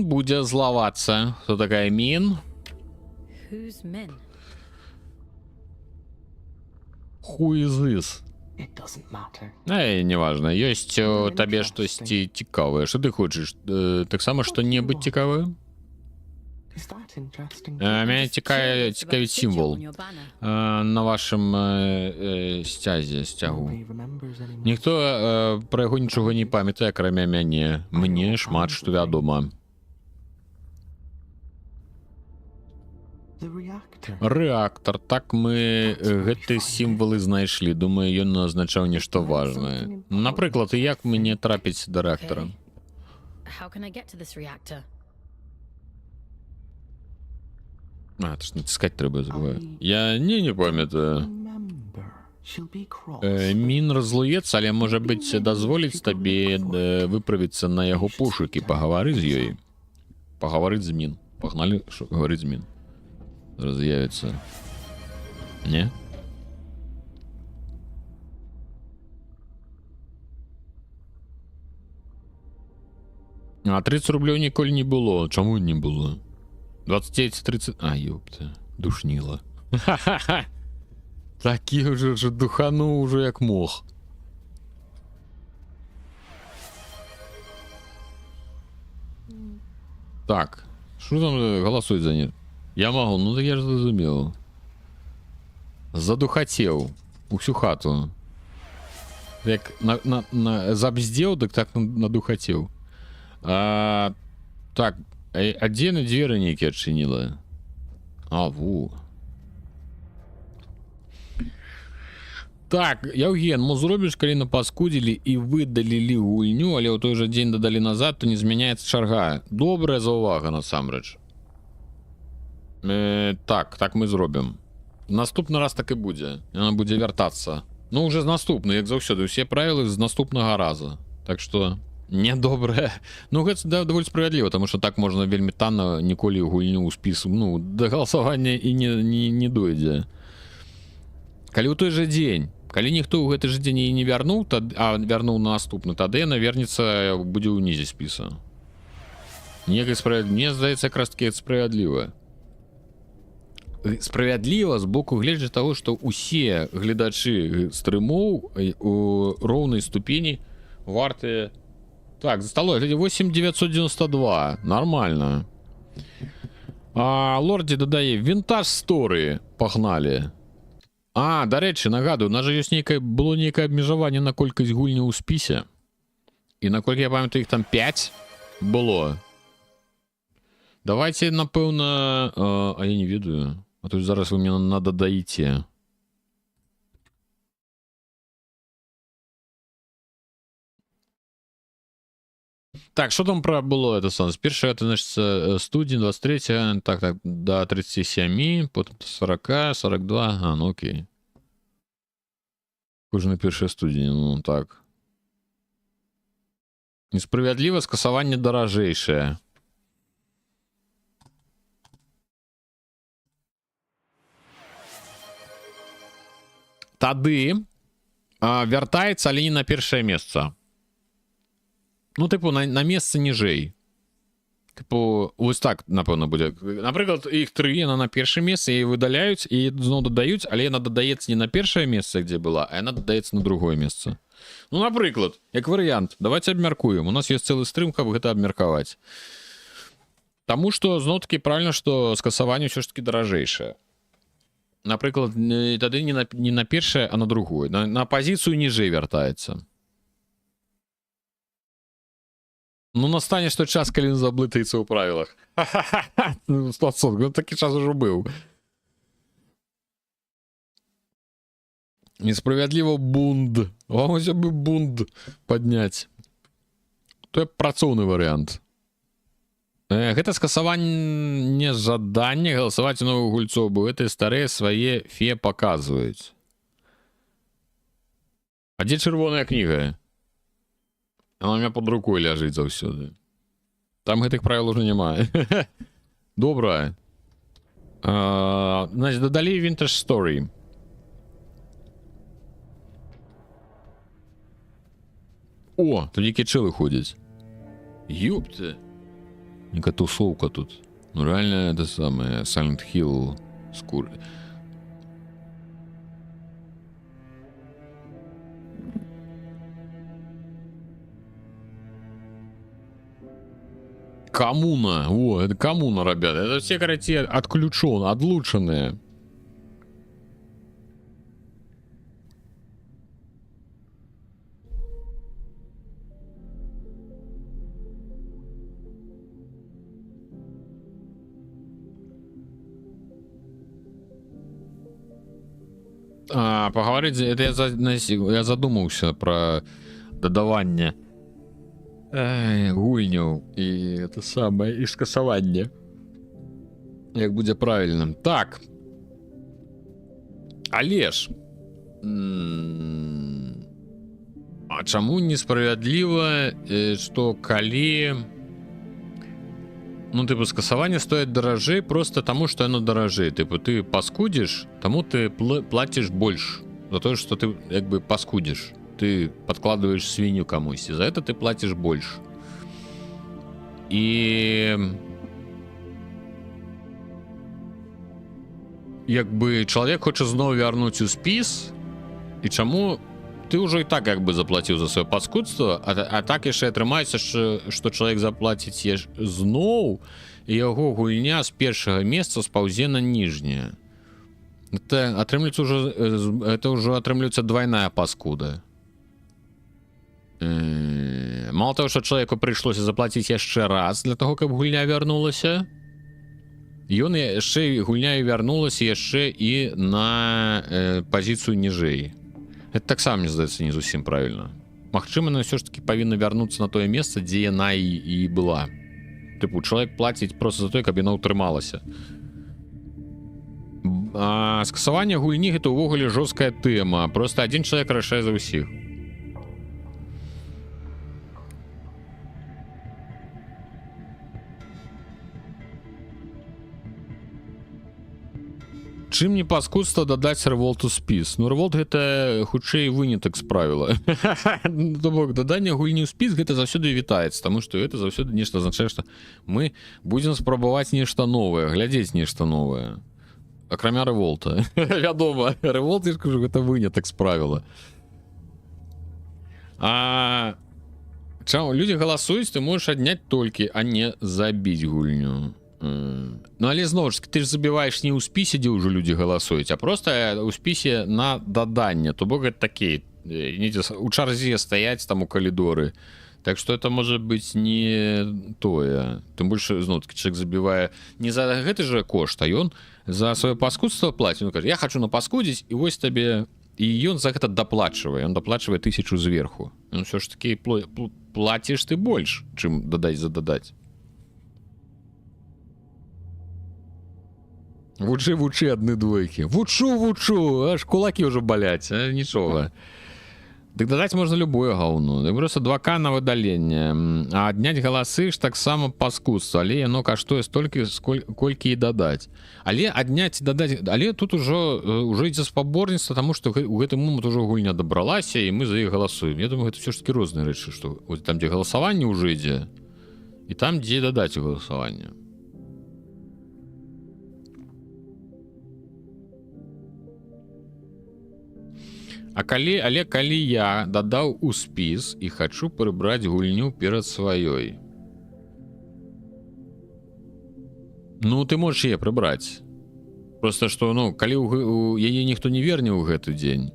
будет зловаться. Кто такая Мин? Who's Min? Who is this? Неважно. Есть тебе что-то цікаве. Что ты хочешь? Так само что-нибудь цікаве? Меня цікавить символ на вашем стягу. Ніхто про яго нічого не пам'ятає, кроме мяне. Мне шмат што вядома. Рэактар. Так мы гэты сімвалы знайшлі. Думаю, ён азначаў нешта важнае. Напрыклад, як мне трапіць да рэактара? А, это ж натискать треба, забываю. Я не памятаю. Мін разлуецца, але, можа быць, дазволіць табе выправіцца на яго пошукі. Пагавары з ёй. Пагаварыць з Мін. Пагналі гаварыць з Мін. Зараз з'явіцца. Не? А 30 рублёў ніколі не было. Чаму не было? 29-30... А, ёпта. Душнила. Ха-ха-ха. Такі уже духануў уже як мог. Так. Что там голосует за них? Я могу, ну так я ж зразумеў. Задухацеў. Усю хату. Як забздзеў, дык так надухацеў. Так. А дзе на дзверы нейкі адчыніла? А, во. Так, Яўген, мо зробіш, калі напаскудзілі і выдалілі гульню, але ў той жа дзень дадалі назад, то не змяняецца чарга. Добрая заўвага, насамрэч. Так мы зробім. Наступны раз так і будзе. Яна будзе вяртацца. Ну, уже з наступны, як заўсёды. Усе правілы з наступнага раза. Так што... Недобрая. Ну, гэта даволі справядліва, тому что так можна вельмі танна ніколі гульню ў спіс, ну, да галасавання і не дойдзе. Калі ў той жа дзень, калі ніхто ў гэты ж дзень і не вярнуў, а вярнуў на наступны, тады яна вернецца, будзе ўнізе спіса. Некай справядліва. Мне здаецца, якраз таки справядліва. Справядліва з боку гледжання таго, што усе гледачы стрымоў у роўнай ступені вартыя. Так, за столой, 8992. Нормально. А Лорди додає Винтаж Story. Погнали. А, до речі, нагадую, у нас же есть было некое абмежаванне на колькасць гульняў у спісе. І наколькі я памятаю, іх там 5 было. Давайте, напэўна... А я не ведаю. А то зараз вы мне нададаеце. Так, что там про было это сам? Першая, это, значит, студень, 23, так, до 37, потом 40, 42, ага, ну окей. Кожна першая студень, ну так. Несправядліва скасаванне даражэйшае. Тады вяртаецца, але не на першае месца. Ну, типу, на месца ніжэй. Типу, вось так, напэўна, будзе. Напрыклад, іх 3, яна на першае месца, яе выдаляюць, і зноў дадаюць, але яна дадаецца не на першае месца, дзе была, а яна дадаецца на другое месца. Ну, напрыклад, як варыянт, давайте абмяркуем. У нас ёсць цэлы стрым, каб гэта абмеркаваць. Таму што, зноў-такі, правільна, што скасаванне ўсё ж такі даражэйшае. Напрыклад, тады не на першае, а на другое. На пазіцыю ніжэй вяртаецца. Ну, настане што час, калі ён заблытаецца ў правілах. Ха-ха-ха! 100%, такі час ужо быў. Несправядліва бунд. Вам усё бы бунд падняць. То працоўны варыянт. Гэта скасаванне жадання галасаваць у новых гульцоў, бо гэтыя старыя свае фе паказваюць. А дзе чырвоная кніга? Она у меня под рукой ляжыць заўсёды. Там гэтых правил уже няма. Добра. Значит, дадалі Vintage Story. О, тут які чэлы ходзяць. Ёпта. Некая тусовка тут. Ну реально это самое Silent Hill скур. Коммуна. О, это коммуна, ребята. Это все, короче, отлученные. Поговорить, это я задумался про додавание гульняў і это самае і скасаванне. Як будзе правільным. Так. Але ж а чаму несправядліва, што калі ну типу скасаванне стоит даражэй просто таму, што яно даражэй. Типу ты паскудзіш, таму ты плаціш больш за тое, што ты як бы паскудзіш. Ты подкладываешь свинью камусь, и за это ты платишь больше. И як бы человек хочет зноў вярнуць у спіс, і чаму ты ўжо і так як бы заплаціў за сваё паскудство, а так яшчэ атрымаецца, што чалавек заплаціць зноў, і яго гульня з першага месца спаўзе на ніжняе. Это ўжо атрымліваецца двойная паскуда. Мало того, что человеку прыйшлося заплатіць яшчэ раз для того, каб гульня вярнулася, ён яшчэ гульня і вярнулася яшчэ і на пазіцыю ніжэй. Это таксама, мне здаецца, не зусім правільна. Магчыма, яна ўсё ж таки павінна вярнуцца на тое месца, дзе яна і была. Тыпу, чалавек плаціць просто за тое, каб яна ўтрымалася. А скасаванне гульні гэта ўвогуле жорсткая тэма. Просто адзін чалавек рашае за ўсіх. Чым не паскудства дадаць Revolt у спіс? Ну, Revolt гэта хутчэй вынятак з правіла. То бок, даданне гульні ў спіс гэта заўсёды вітаецца, таму што гэта заўсёды нешта азначае, што мы будзем спрабаваць нешта новае, глядзець нешта новае. Акрамя Revolta. Вядома, Revolt, я скажу, гэта вынятак з правіла. Чаму людзі галасуюць, ты можаш адняць толькі, а не забіць гульню. Ну, але зноў ж ты ж забіваеш не ў спісе, дзе ўжо людзі галасуюць, а просто ў спісе на даданне, то бок гэта такі у чарзе стаяць там у калідоры. Так что это может быть не тое. Тым больш зноў чалавек забівае не за гэты же кошт, а ён за сваё паскудства плаціць. Ну, кажа, я хочу напаскудзіць, і вось табе і ён за гэта даплачвае. Ён даплачвае 1000 зверху. Ну ўсё ж такі плаціш ты больш, чым дадаць за дадаць. Вучы адны двойкі. Вучу, аж кулакі ўжо баляць, нічога. Дык дадаць можна любое гаўно. Дык просто 2К на выдаленне. А адняць галасы ж таксама паскудства, але яно каштуе столькі, колькі і дадаць. Але адняць і дадаць, але тут ужо ідзе спаборніцтва, таму што у гэты момант ужо гульня дабралася, і мы за іх галасуем. Я думаю, гэта ўсё ж такі розныя рэчы, што там, дзе галасаванне ўжо ідзе, і там, дзе дадаць у галасаванне. Але калі я дадаў у спіс і хачу прыбраць гульню перад сваёй, ну ты можаш яе прыбраць. Просто што, ну, калі яе ніхто не верне ў гэты дзень,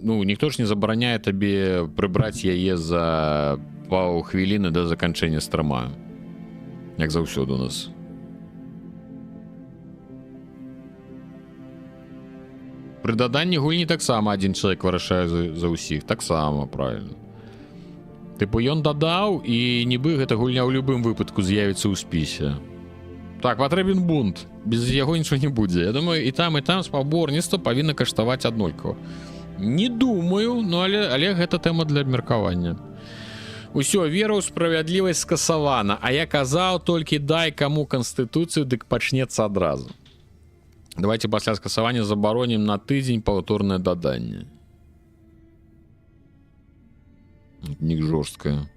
ну, ніхто ж не забараняе табе прыбраць яе за паўхвіліны да заканчэння стрыма. Як заўсёды у нас. Пры даданні гульні таксама адзін чалавек вырашае за ўсіх. Таксама, правильно. Тыпу, ён дадаў, і нібы гэта гульня ў любым выпадку з'явіцца ў спісе. Так, патрэбен бунт. Без яго нічого не будзе. Я думаю, і там спаборніцтва павінна каштаваць аднолькава. Не думаю, ну, але гэта тэма для абмеркавання. Усё, вера ў справядлівасць скасавана. А я казаў, толькі дай каму канстытуцыю, дык пачнецца адразу. Давайте пасля скасавання забаронім на тыдзень паўторнае даданне. Нік жорсткая.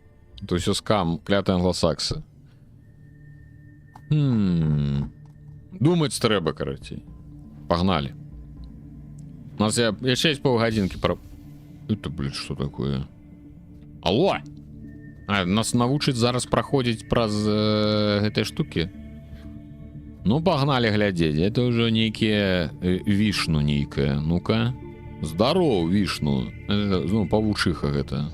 То ўсё скам, клятыя англасаксы. Думаць трэба, карацей. Пагналі. У нас яшчэ есть паўгадзінкі пра... Это, блядь, што такое? Алло! Нас навучыць зараз праходзіць праз гэтыя штукі? Ну, погнали глядеть. Это уже некие вишну некая. Ну-ка. Здорово, вишну. Ну, павучиха это.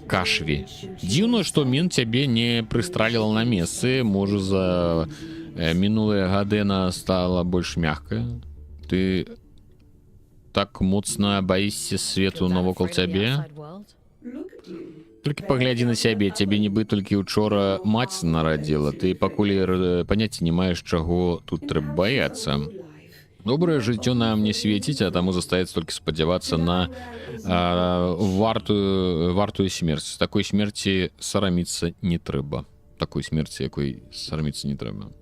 Кашві. Дзіўна, што мін цябе не прыстраліла на месцы. Можа, за мінулыя гады она стала больш мягкая. Ты так моцна баішся свету навокал цябе? Толькі паглядзі на сябе, цябе нібы толькі учора маці нарадзіла. Ты пакуль паняцця не маеш, чаго тут трэба баяцца. Добрае жыццё нам не свеціць, а таму застаецца толькі спадзявацца на вартую смерць. Такой смерці сараміцца не трэба. Такой смерці, якой сараміцца не трэба.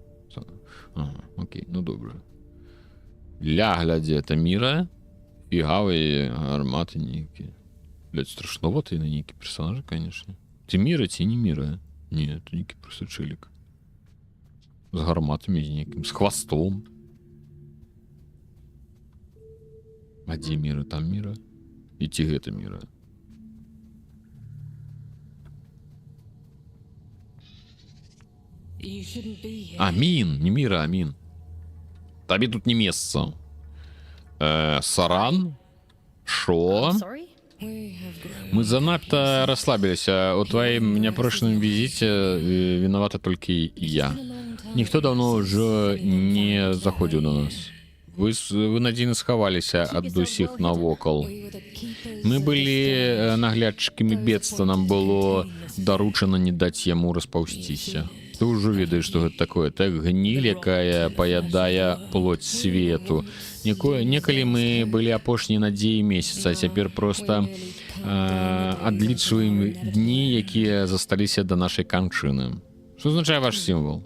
Окей, ну добра. Ля, глядзі, это міра, фігавыя гарматы нейкія. Блядь, страшноватые на некие персонажи, конечно. Ты мира, те не мира. Нет, это некий просто челик. С гарматами неким, с хвостом. А где мира? Там мира. И те это мира. Амин, не мира, амин. Табе тут не место. Саран? Шо? Мы занадто расслабилися. У твоем няпрошным визите виновата только я. Никто давно уже не заходил на нас. Вы надзейна схаваліся ад усіх навокал. Мы былі наглядчыкамі бедства, нам было даручана не даць яму распаўсціся. Ты ўжо ведаеш, што гэта такое. Так гніль, якая паядае плоть свету. Некалі мы былі апошнія надзеі месяца, а цяпер проста адлічваем дні, якія засталіся да нашай канчыны. Што азначае ваш сімвал?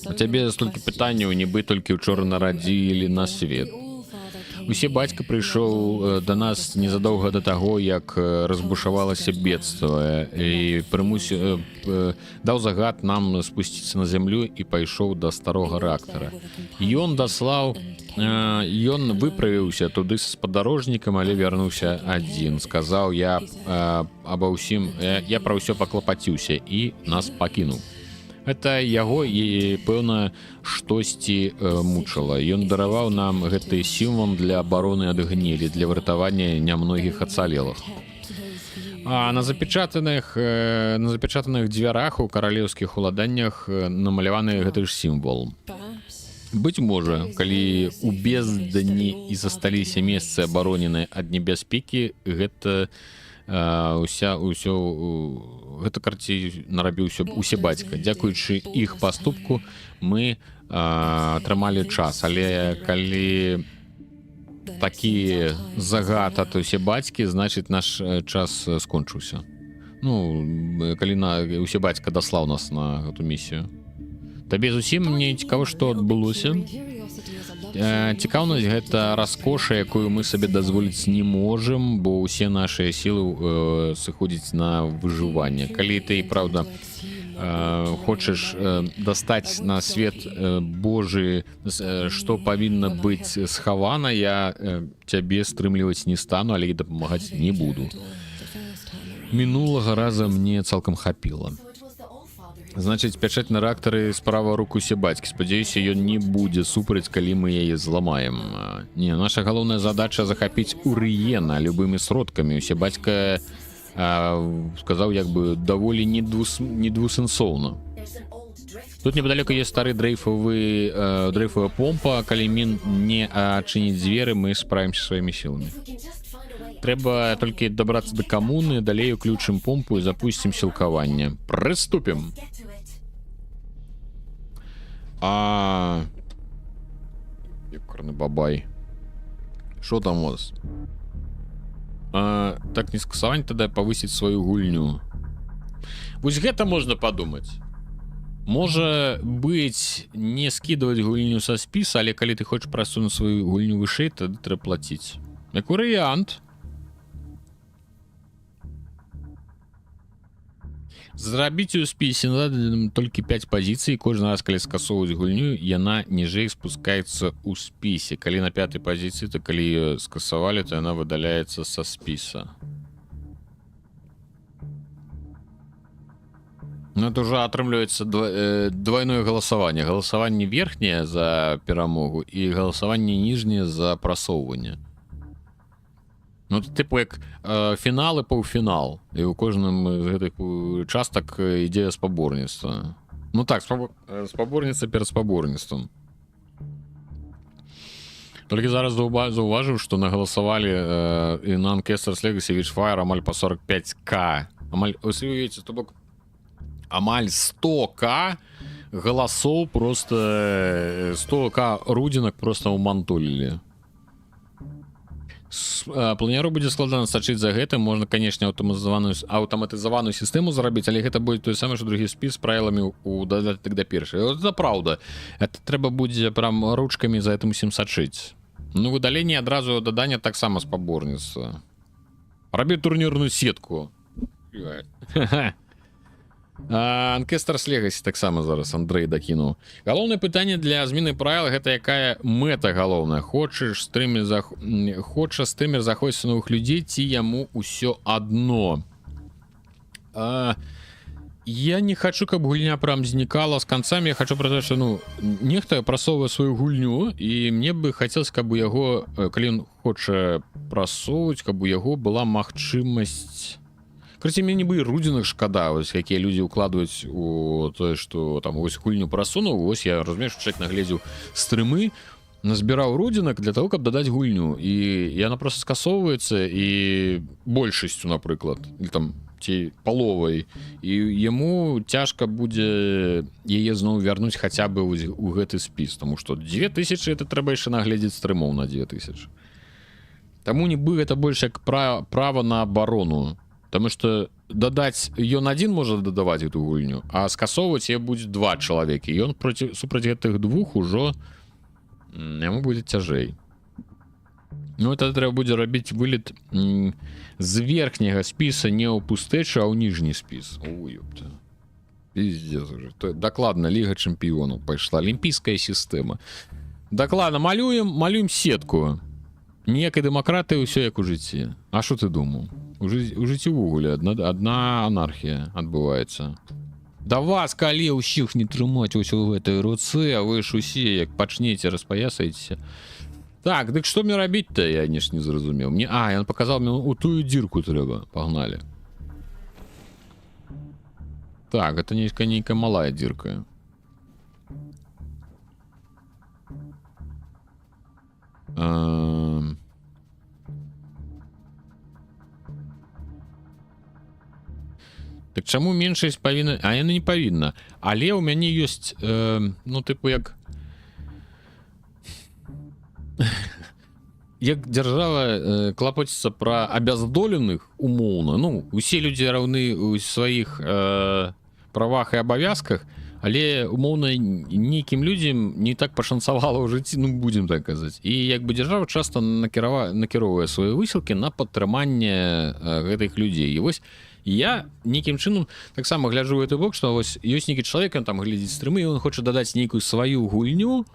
У цябе столькі пытанняў, нібы толькі ўчора нарадзілі на свет. Усе бацька прыйшоў да нас незадоўга да таго, як разбушавалася бедства і даў загад нам спусціцца на зямлю і пайшоў да старога рэактара. Ён выправіўся туды са спадарожнікам, але вярнуўся адзін. Сказаў, я пра ўсё паклапаціўся і нас пакінуў. Гэта яго і, пэўна, штосьці мучыла. Ён дараваў нам гэты сімвал для абароны ад гнілі, для выратавання нямногіх ацалелых. А на запечатаных дзвярах у каралеўскіх уладаннях намаляваны гэты ж сімвал. Быць можа, калі у бездані і засталіся месцы абароненыя ад небяспекі, гэта карці нарабіўся усе бацька. Дзякуючы іх паступку мы атрымалі час, але калі такі загад ад усе бацькі, значыць наш час скончыўся. Калі усе бацька даслаў нас на гэту місію. Табе зусім мне цікава, што адбылося. Цікаўнасць гэта раскоша, якую мы сабе дазволіць не можам, бо ўсе нашыя сілы сыходзяць на выжыванне. Калі ты, праўда, хочаш дастаць на свет Божы, што павінна быць схавана, я цябе стрымліваць не стану, але і дапамагаць не буду. Мінулага раза мне цалкам хапіла. Значыць, пячаць на рэактары справа рук усе бацькі. Спадзяюся, ён не будзе супраць, калі мы яе зламаем. Не, наша галоўная задача захапіць Урыена любымі сродкамі. Усе бацька сказаў даволі недвусэнсоўна. Тут неподалеку есть стары дрейфовая помпа. Калі мін не адчыніць дзверы, мы справімся сваімі сіламі. Трэба толькі дабрацца да камуны, далей уключым помпу і запусцім сілкаванне. Прыступім! Ёкарны бабай. Шо там у вас? Так не скасаваць, тады павысіць сваю гульню. Вось гэта можна падумаць. Можа быць, не скідваць гульню са спіса, але калі ты хочаш прасунуць сваю гульню вышэй, тады трэба плаціць. Як варыянт. Зрабіць у спісе надо толькі 5 пазіцый. Кожны раз, калі скасоўваць гульню, яна ніжэй спускаецца ў спісе. Калі на 5-й пазіцыі, то калі ее скасавалі, то яна выдаляецца са спіса. Это уже атрымліваецца двойное галасаванне. Галасаванне верхняе за перамогу і галасаванне ніжняе за прасоўванне. Типу як фінал і паўфінал. І ў кожным з гэтых частак ідзе спаборніцтва. Спаборніцтва перад спаборніцтвам. Толькі зараз заўважыў, што нагаласавалі і на Ancestors Legacy Witchfire амаль па 45к. Амаль 100к галасоў, просто 100к рудзінак просто ўмантулілі. Планяру будзе складана сачыць за гэтым. Можна, канешне, аўтаматызаваную сістэму зрабіць, але гэта будзе той самы, што другі спіс з правіламі ў дадатак да першай. Гэта праўда. Это трэба будзе прям ручкамі за гэтым усім сачыць. Выдаленне адразу дадання таксама спаборніцтва. Рабі турнірную сетку. Ancestors Legacy таксама зараз Андрэй дакінуў. Галоўнае пытанне для змены правіл гэта якая мэта галоўная. Хоча стрымер заходзіць новых людзей, ці яму ўсё адно. Я не хочу, каб гульня прям знікала з канцамі. Я хочу прадаць, што нехта прасоўвае сваю гульню, і мне бы хацелось, каб у яго, калі ён хоча прасоўваць, каб у яго была магчымасць. Караці, мне нібы рудзінах шкада, вось якія людзі ўкладваюць у тое, што там вось гульню прасунуў. Вось я, разумееш, чалавек нагледзеў стрымы, назбіраў рудзінак для того, каб дадаць гульню. І яна проста скасоўваецца і большасцю, напрыклад, или там ці паловай. І яму цяжка будзе яе зноў вярнуць хаця бы у гэты спіс, таму што 2000 это трэба яшчэ нагледзець стрымоў на 2000. Таму нібы гэта больш як права на абарону. Таму што дадаць ён адзін можа дадаваць эту гульню, а скасоўваць яе будзе 2 чалавекі. Ён супраць гэтых 2 ужо яму будзе цяжэй. Ну, это трэба будзе рабіць вылет з верхняга спіса не ў пустэчу, а ў ніжні спіс. Ой, ёпта. Пиздец уже. Дакладна, Ліга чэмпіёнаў пайшла. Алімпійская сістэма. Дакладна, малюем сетку. Ніякай дэмакратыі, ўсё як у жыцці. А што ты думаў? У жыцці ўвогуле адна анархія адбываецца. Да вас, калі ўсіх не трымаць усё ў гэтай руцэ, а вы ж усе, як пачнеце, распаясаецеся. Так, дык што мне рабіць-то, я не зразумеў. Ён паказаў мне у тую дзірку трэба. Пагналі. Так, это нейкая малая дзірка. Так чаму меншасць павінна... А яна не павінна. Але ў мяне ёсць, ну, тыпу, як... Як дзяржава клапоціцца пра абяздоленых умоўна. Ну, усе людзі раўны ў сваіх правах і абавязках, але умоўна нейкім людзям не так пашанцавала ў жыцці, ну, будзем так казаць. І як бы дзяржава часта накіроўвае свае высілкі на падтрыманне гэтых людзей. І вось я нейкім чынам таксама гляджу ў гэты бок, што вось ёсць нейкі чалавек, ён там глядзіць стрымы, і ён хоча дадаць нейкую сваю гульню,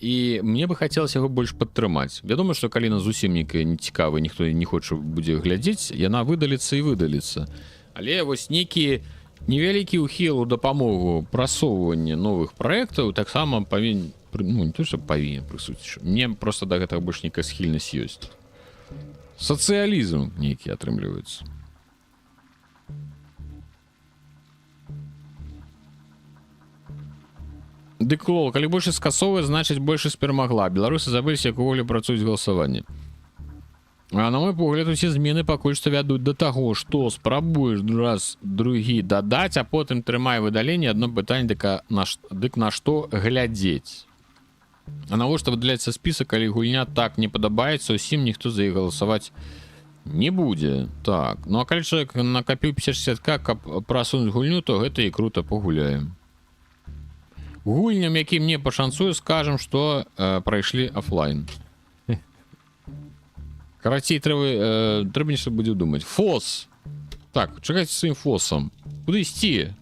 і мне бы хацелася яго больш падтрымаць. Вядома, што калі нас зусім нейкая нецікавая, ніхто не хоча будзе глядзець, яна выдаліцца і выдаліцца. Але вось нейкі невялікі ўхіл у дапамогу прасоўвання новых праектаў таксама павінен, ну, не то, што павінен прысутнічаць. Мне проста да гэтага больш нейкая схільнасць ёсць. Сацыялізм нейкі атрымліваецца. Дык лол, калі большасць скасоўвае, значыць большасць перамагла. Беларусы забыліся, як увогуле працуюць галасаванне. А на мой погляд, усе змены пакуль што вядуць да таго, што спрабуеш раз другі дадаць, а потым трымай выдаленне, адно пытанне, дык на што глядзець. А навошта выдаляецца спісак, калі гульня так не падабаецца, усім ніхто за іх галасаваць не будзе. Так, ну а калі чалавек накапіў 50-60к, каб прасунуць гульню, то гэта і крута, пагуляем. Гульням, якім не пашанцуе, скажам, што прайшлі офлайн. Карацей, трэба нешта будзе думаць. Фос! Так, чакайце сваім фосам. Куды ісці?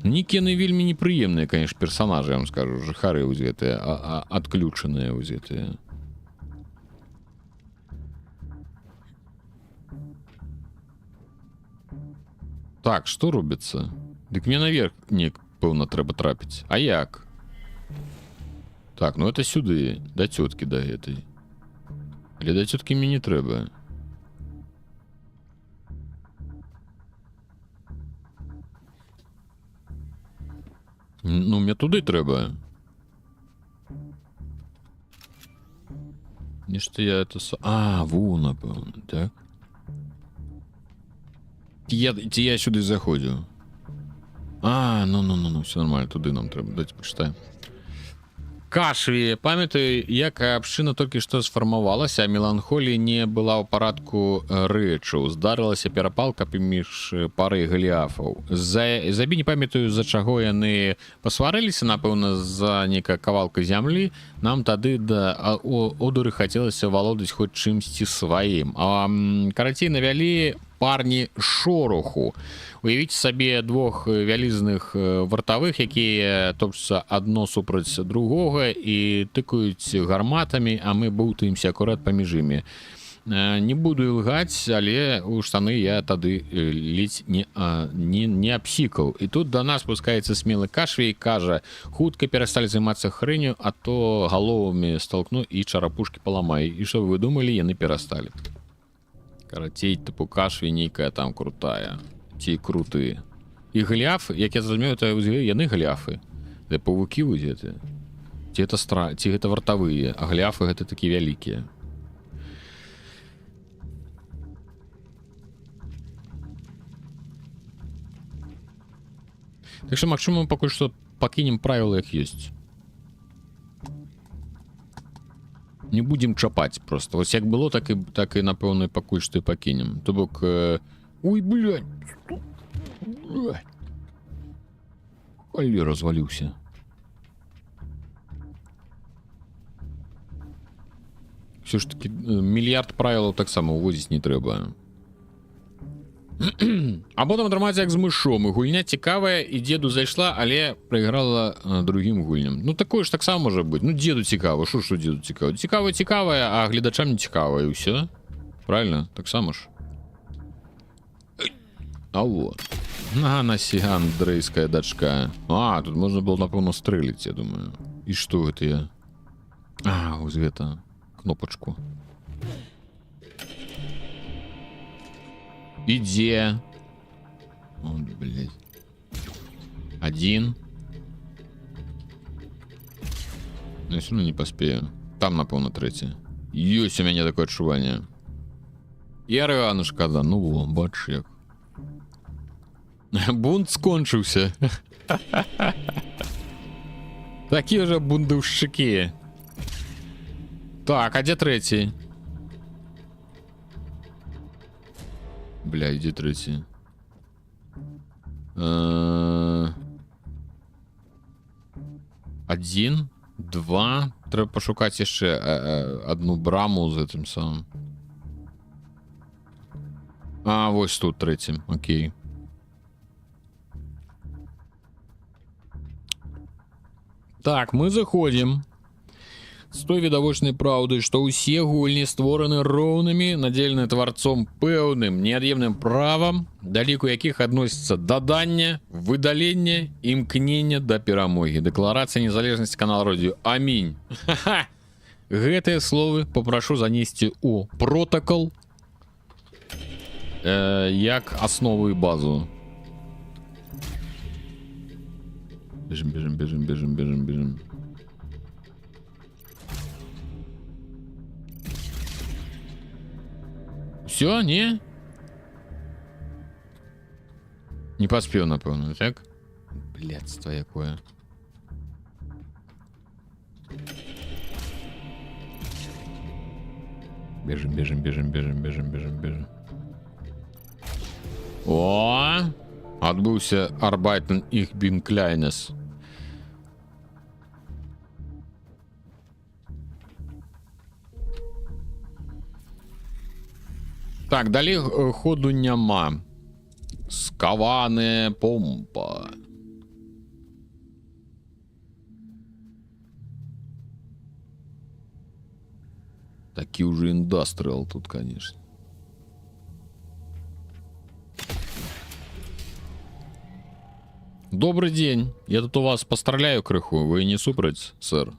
Нікі яны вельмі непрыемныя, конечно, персонажы, я вам скажу. Жыхары вось гэтыя, адключаныя вось гэтыя. Так, што робіцца? Дык мне наверх пэўна трэба трапіць. А як? Так, ну это сюды, да цёткі да гэтай. Але да цёткі мне не трэба. Ну, мне туды трэба. Нешта я это... А, во, напэўна, так? Ці я сюды заходзіў? А, ну, все нормально, туды нам трэба. Давайте почитаем. Кашві, памятаю, як абшчына толькі што сфармавалася, а меланхолія не была ў парадку рэчаў. Здарылася перапалка паміж парай галіафаў. Забі не памятаю, за чаго яны пасварыліся, напэўна, за нейкая кавалка зямлі. Нам тады да одуры хацелася валодаць хоць чымсьці сваім. А карацей, навялі парні шороху. Уявіце сабе двух вялізных вартавых, якія топчуцца адно супраць другога і тыкаюць гарматамі, а мы боўтаемся акурат паміж імі. Не буду ілгаць, але у штаны я тады ледзь не абсікаў. І тут да нас спускаецца смелы Кашві і кажа: хутка перасталі займацца хрэнню, а то галовамі столкну і чарапушкі паламаю. І што вы думалі, яны перасталі. Карацей, тыпу Кашві нейкая там крутая. Ці круты. І галіафы, як я зразумею, то яны галіафы. Де павукі вось гэты. Ці гэта вартавыя, а галіафы гэта такі вялікія. Так што, магчыма, мы пакуль што пакінем правілы, як ёсць. Не будзем чапаць просто. Вось як было, так і напэўна, пакуль што і пакінем. То бок... Ой, блядь! Холера, разваліўся. Все ж таки мільярд правілаў таксама уводзіць не трэба. А потым атрымаецца як з мышом, і гульня цікавая, і дзеду зайшла, але прайграла другім гульням. Ну такое ж таксама можа быць. Ну дзеду цікава, што дзеду цікава? Цікавае, а гледачам не цікава, і ўсё. Правильно? Таксама ж. А вот. Нагана-сі андрейская дачка. А, тут можна было, напэўна, стрэліць, я думаю. І што гэта я? А, вось гэта кнопачку. Ідзе. О, блядь. Один. Ну, я все равно не поспею. Там, напэўна, трэці. Ёсць у мяне такое адчуванне. І аргану шкада. Ну, во, бач як. Бунт скончыўся. Такія же бундаўшчыкі. Так, а дзе трэці? Бля, ідзе трэці. Один, два. Трэба пашукаць яшчэ одну браму з гэтым самым. А, вось тут трэцім, окей. Так, мы заходим з той відавочнай праўдай, што ўсе гульні створаны роўнымі, надзелены тварцом пэўным неад'емным правам, да ліку якіх адносіцца дадання, выдалення, імкнення да перамогі. Дэкларацыя незалежнасці канала Радыё. Амінь. Ха-ха. Гэтыя словы папрашу занесці ў протакол як аснову і базу. Бежим. Все, не? Не поспел, напевно, так? Блядство якое. Бежим. О! Отбылся Arbeiten ich bin kleines. Так, далей ходу няма. Скаваная помпа. Такі уже индастриал тут, конечно. Добрый день. Я тут у вас постреляю крыху. Вы не супраць, сэр?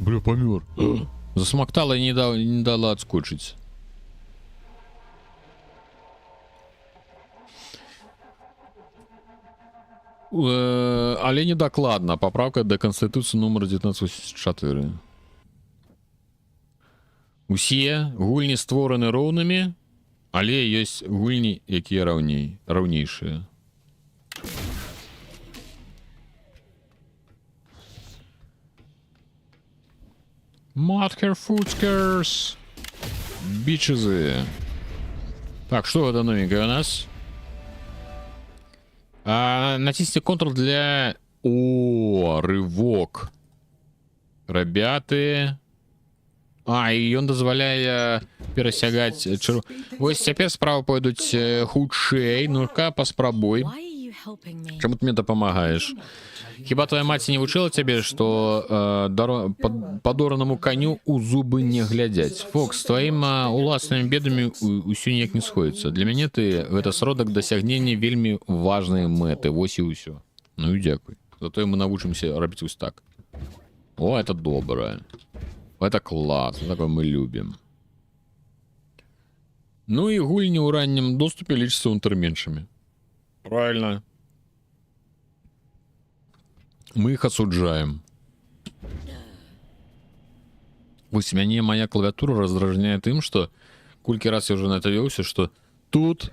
Бля, помер. Засмоктала и не дала отскочить. Але не докладно. Поправка до Конституции номер 1984. Усе гульні створаны роўнымі, але ёсць гульні, якія раўнейшыя. Маткерфуцкерс. Бичезы. Так, что это новенькое у нас? Натисните Ctrl для... О, рывок. Ребята. І ён дазваляе перасягаць Вось цяпер справа пойдуць хутчэй. Ну-ка, паспрабуй. Чаму ты мне дапамагаеш? Хіба твоя маці не вучыла цябе, што падоранаму каню у зубы не глядзяць? Фокс, з тваім уласнымі бедамі ўсё ніяк не сходзіцца. Для мяне ты гэта сродак дасягнення вельмі важнай мэты. Вось і ўсё. Ну і дзякуй. Затое мы навучымся рабіць вось так. О, это добрае. Это класс, такое мы любим. Ну и гульни у раннем доступе лечатся унтерменшами. Правильно. Мы их осуждаем. Вось мяне моя клавиатура раздражняет им, что колькі раз я уже на это вёўся, что тут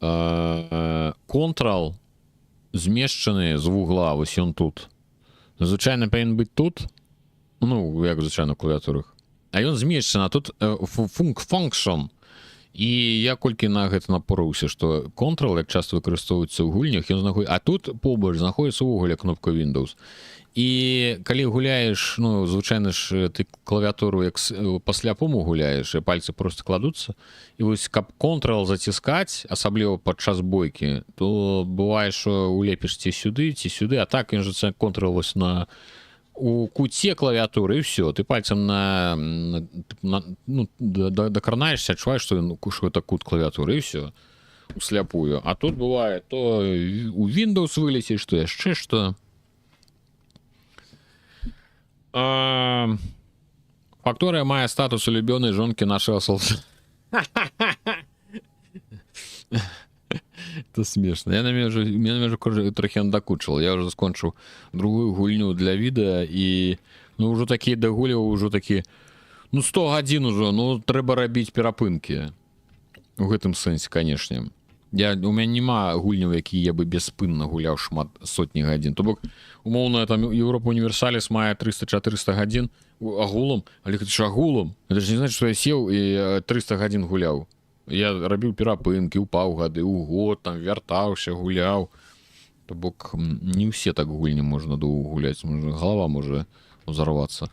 Ctrl змешчаны з вугла, вось ён тут. Звычайно павінен быць тут. Ну, як звычайно в клавіатурах. А ён змешчана, тут function. І я колькі на гэта напорыўся, што Ctrl, як часта выкарыстоўваецца ў гульнях, ён знаходзіць, а тут побач знаходзіцца ўвогуле кнопка Windows. І калі гуляеш, ну, звычайна ж ты клавіатуру як па-сляпому гуляеш, і пальцы просто кладуцца, і вось каб Ctrl заціскаць, асабліва падчас бойкі, то бывае, што улепіш ці сюды, а так ён же це Ctrl вось на у куце клавіатуры, і все, ты пальцем докранаешься, адчуваеш, што гэта кут клавіатуры, і все, усляпую. А тут бывае, то у Windows вылеціш, што яшчэ што. Фактория мае статус улюбёнай жонкі нашего солнца. Это смешно. Я на мяне трохи надакучил. Я уже скончыў другую гульню для відэа і ну ўжо такі дагуліў, ўжо такі ну 100 гадзін ужо, ну трэба рабіць перапынкі. У гэтым сэнсе, канешне. У мяне няма гульняў, які я бы беспынна гуляў шмат сотні гадзін. То бок, умоўна, там Европа Універсаліс мае 300-400 гадзін агулам, але гэта ж агулам. Гэта ж не значит, што я сеў і 300 гадзін гуляў. Я рабіў перапынкі ў паўгады, у год, там вяртаўся, гуляў. То бок, не ўсе так гульні можна доўга гуляць. Галава можа узарвацца.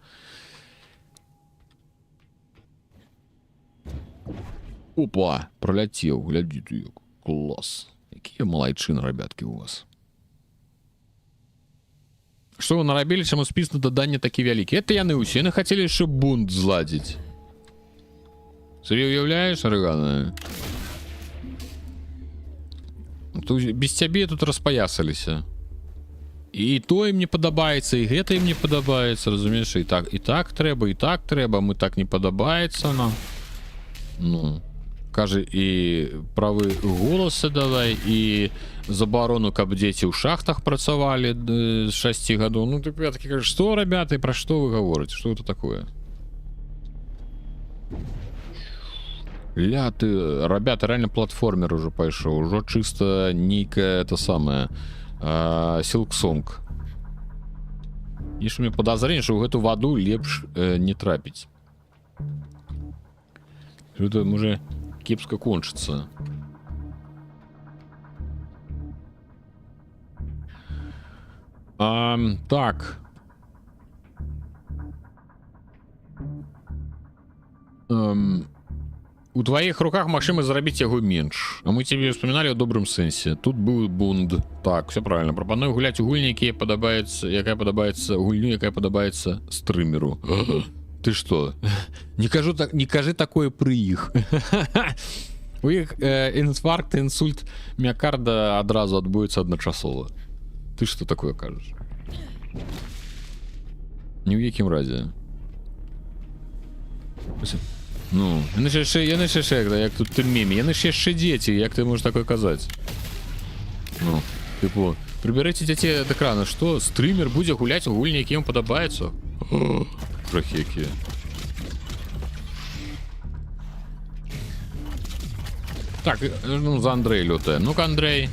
Опа, проляцеў, глядзі ты як. Класс. Какие малайчины, ребятки, у вас. Что вы нарабілі, чаму спіс на даданне такі вялікі? Это яны ўсе не хацелі яшчэ бунт зладзіць. Сабе уяўляеш, Арыгана? Без цябе тут распаясаліся. І то ім не падабаецца, і гэта ім не падабаецца, разумееш? І так трэба, мы так не падабаецца нам. Ну... Кажа, і правы голаса давай, і забарону, каб дзеці ў шахтах працавалі з 6 гадоў. Ну, ты такі кажаш, што, ребята, і пра што вы гаворыце? Што гэта такое? Ля, ты, ребята, реально платформер уже пайшоў. Ужо чыста нейкая, это самае, Silksong. І што мне падазрэнне, што ў гэту ваду лепш не трапіць. Гэта, можа, кепска кончыцца. Так. У твоих руках магчыма зрабіць яго менш. А мы тебе вспоминали ў добрым сэнсе. Тут быў бунт. Так, все правильно. Прапаную гуляць у гульні, якая падабаецца гульню, якая падабаецца стрымеру. Ты что? Не кажи такое пры іх. У іх інфаркт, інсульт міякарда адразу адбудзецца адначасова. Ты что такое кажаш? Ні ў якім разе. Ну, яны ж яшчэ, як тут тырмеме, яны ж яшчэ дзеці, як ты можаш такое казаць? Ну, типу, прыбярыце дзяцей ад экрана, што стрымер будзе гуляць у гульні, які ім падабаецца? Прохеки. Так, ну за Андрей лютая. Ну-ка, Андрей.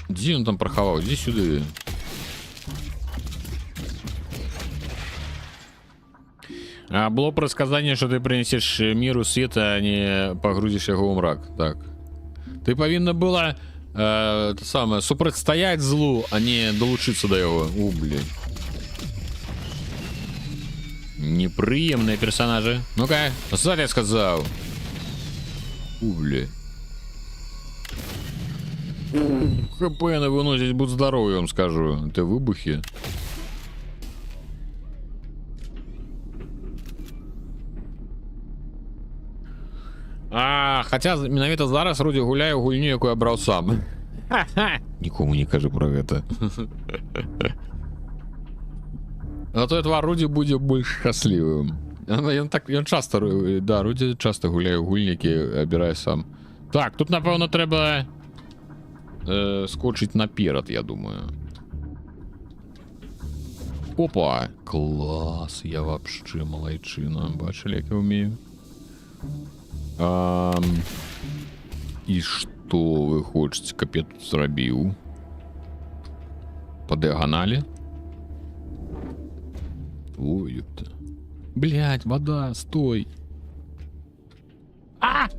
Дзе он там прахаваў? Дзе сюды? Было предсказание, что ты принесешь миру свет, а не погрузишь его в мрак. Так. Ты повинна была это самое, супрацьстаять злу, а не долучиться до его. Блин. Неприемные персонажи. Ну-ка, сзади я сказал. Блин. ХП на выносить, будь здоровы, я вам скажу. Это выбухи. Хаця менавіта зараз Руді гуляе ў гульню, якую абраў сам. Нікому не кажы пра гэта. Зато твар Руді будзе больш шчаслівым. Ён часта, да, Руді часта гуляе ў гульні, які абірае сам. Так, тут, напэўна, трэба скочыць наперад, я думаю. Опа! Клас, я вообще малайчына. Бачылі, як я ўмею? И что Что вы хочете, каб я тут зрабіў? По диагонали? Ой, ёпта. Блять, вода, стой. А!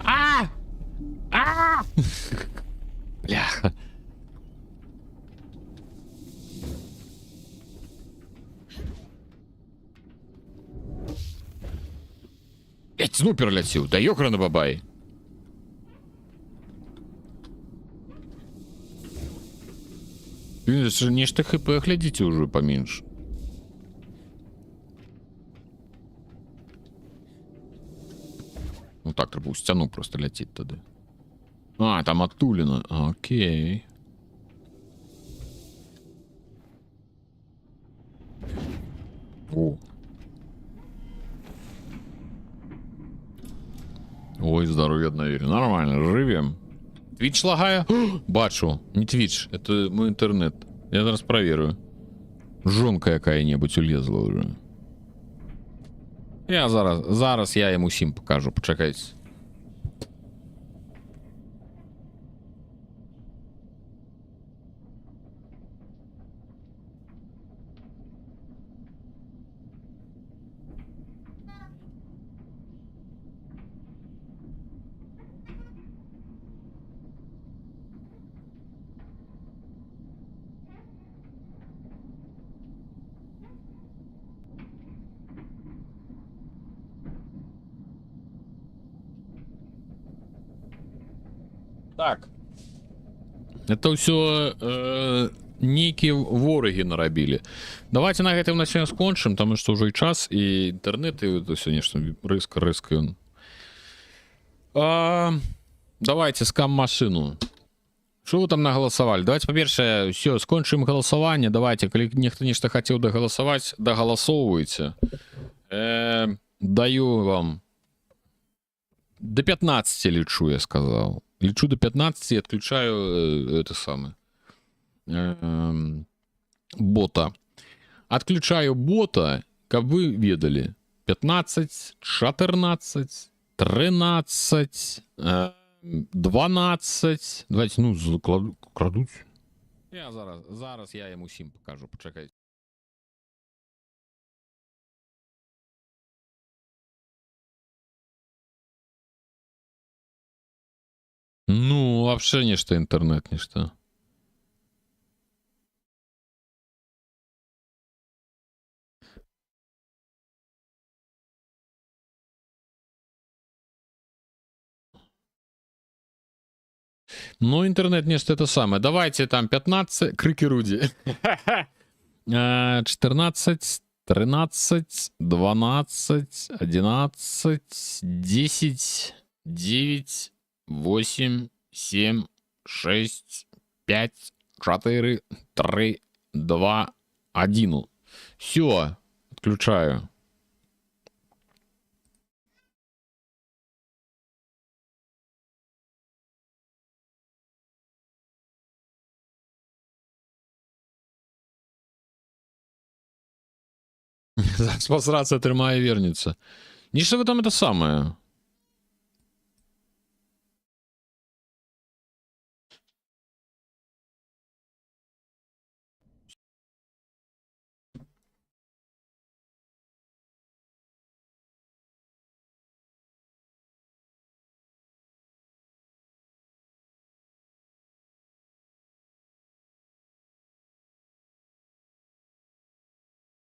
А! А! Бляха. Блять, снупер ляціў, да ёкрана бабай. Нешта хп глядзіце ўжо паменш. Ну так, трэба ў сцяну просто ляціць тады. А, там адтуліна. Окей. О. Ой, здоровье одноверие. Нормально, живем. Твич лагая? Бачу. Не Твич, это мой интернет. Я зараз проверю. Жонка какая-нибудь улезла уже. Я зараз я ему сим покажу. Почекайте. Так. Это все нейкія ворагі нарабілі. Давайте на гэтым на сёння скончым, таму што ўжо і час, і інтэрнэт, і ўсё нешта рыска ён. Давайте скам машину. Что вы там нагаласавалі? Давайте, па-першае, все, скончым галасаванне. Давайте, калі нехта нешта хацеў дагаласаваць, дагаласоўвайце. Даю вам до 15 лечу, я сказал. Лечу до 15 и отключаю это самое бота. Отключаю бота, как вы ведали. 15, 14, 13, 12. Давайте, ну, крадуть. Я зараз я ему сим покажу, почекайте. Ну, вообще ничто интернет, ничто. Ну, интернет нечто это самое. Давайте там 15, крики Руди. 14, 13, 12, 11, 10, 9, 8, 7, 6, 5, 4, 3, 2, 1. Все, отключаю. Спасраться трымае вернется. Ничто в этом это самое.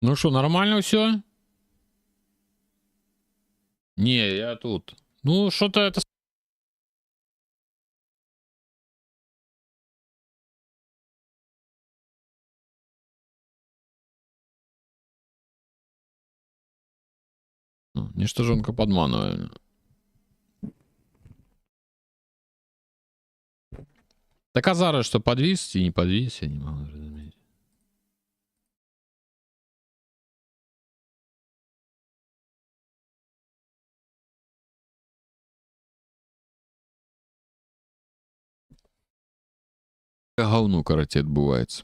Ну что, нормально все? Не, я тут. Ну, что-то это... Нечто жонка подманывает. Так а зараз что, подвис и не подвис, я не могу разуметь. Говно, короче, отбывается.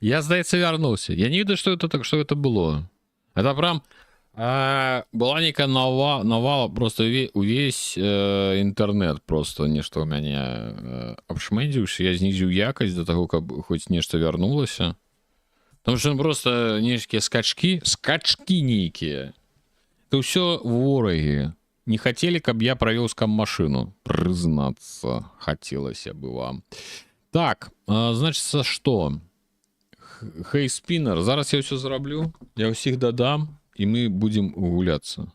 Я, здається, вернулся. Я не видел, что это, что это было. Это прям была некая навала, просто увесь интернет просто нешта у мяне абшмэдзіўся, я знізіў якасць до того, каб хоць нешта вярнулася. Потому что просто нейкія скачки нейкія. Это ўсё ворагі. Не хотели, каб я провел скам-машину. Признаться, хотелось бы вам. Так, значит, что? Хей, спиннер. Зараз я все зараблю. Я усіх додам, и мы будем гуляться.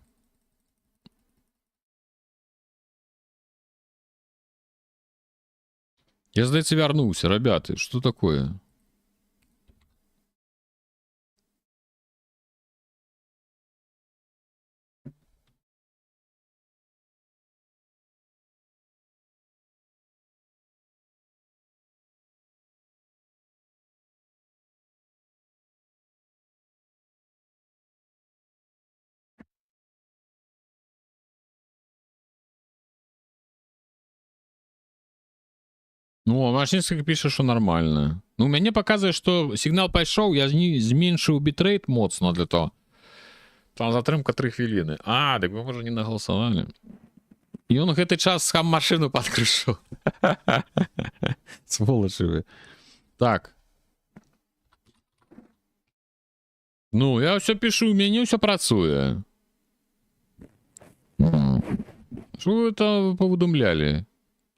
Я, здається, вернулся, ребята. Что такое? Ну, а Машинский пишет, что нормально. Ну, мне показывает, что сигнал пошел, я зменшил битрейт моцно для того. Там затрымка 3 хвилины. А, так мы, может, не наголосовали. И он гэты час сам машину подкрышал. Сволочи вы. Так. Ну, я все пишу, у меня все працуе. Что вы это повыдумляли?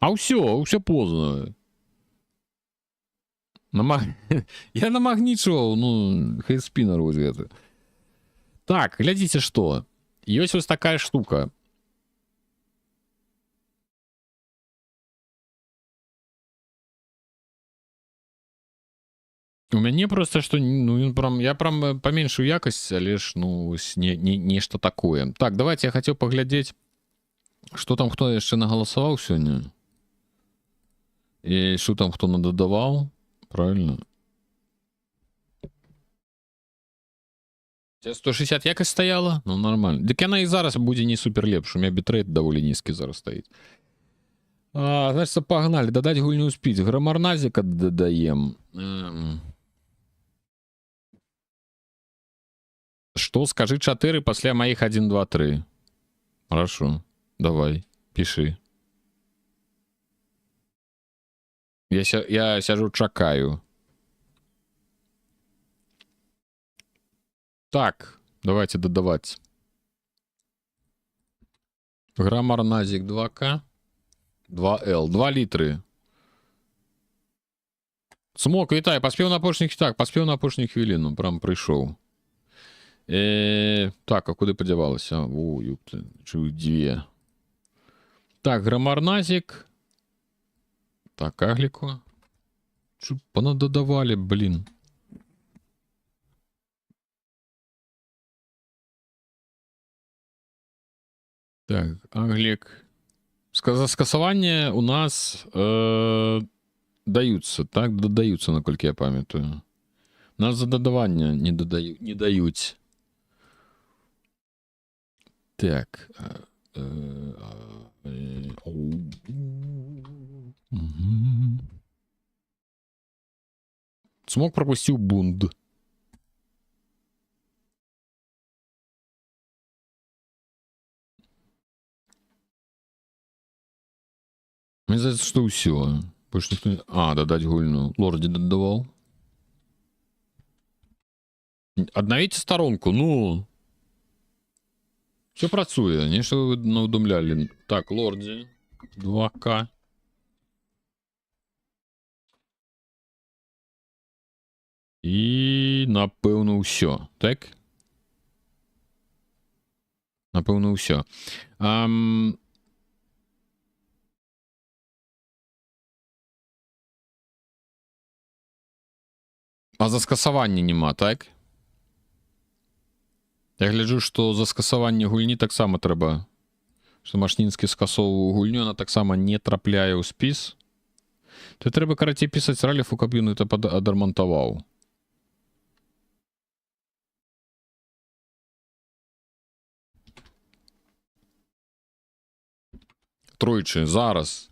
А все поздно. Я намагнічваў, ну, хейспинер вот это. Так, глядите, что. Есть вот такая штука. У мяне просто что, ну, я прям поменьшую якасць, але ж, ну, нешта такое. Так, давайте я хотел поглядеть, что там кто яшчэ нагаласаваў сёння. И что там кто нададаваў. Правильно. У тебя 160 якость стояла? Ну, нормально. Дык яна і зараз будзе не супер лепш. У меня битрейт даволі нізкі зараз стаіць. Значит, погнали. Додать гульню спіць. Грамарназіка додаем. Что? Скажи 4 пасля моих 1, 2, 3. Хорошо. Давай. Пиши. Я сяжу, чакаю. Так, давайте додавать. Грамарназик 2К. 2Л. 2 литры. Смок, вітай, поспів на апошніх, так, поспів на апошніх хвилину, прям прийшов. Так, а куди подівалося? О, юпта, чую 2. Так, грамарназик. Так, агліко. Чу понадодавали, блін. Так, аглік. За скасування у нас даються, так? Додаються, наскільки я пам'ятаю. Нас за додавання не дають. Так. Смог пропустив бунд. Мне здається, что все. Больше никто не... А, додать гульну. Лорди додавал. Обновите сторонку, ну. Все працує, не що ви навдумляли. Так, лорді. 2К. І, напевно, все. Так? Напевно, все. А за скасування нема, так? Я гляджу, што за скасаванне гульні таксама трэба. Што Машнінскі скасоўваў гульню, она таксама не трапляе ў спіс. То трэба, карацей, пісаць Раліфу, каб ён это адармантаваў. Тройчы, зараз.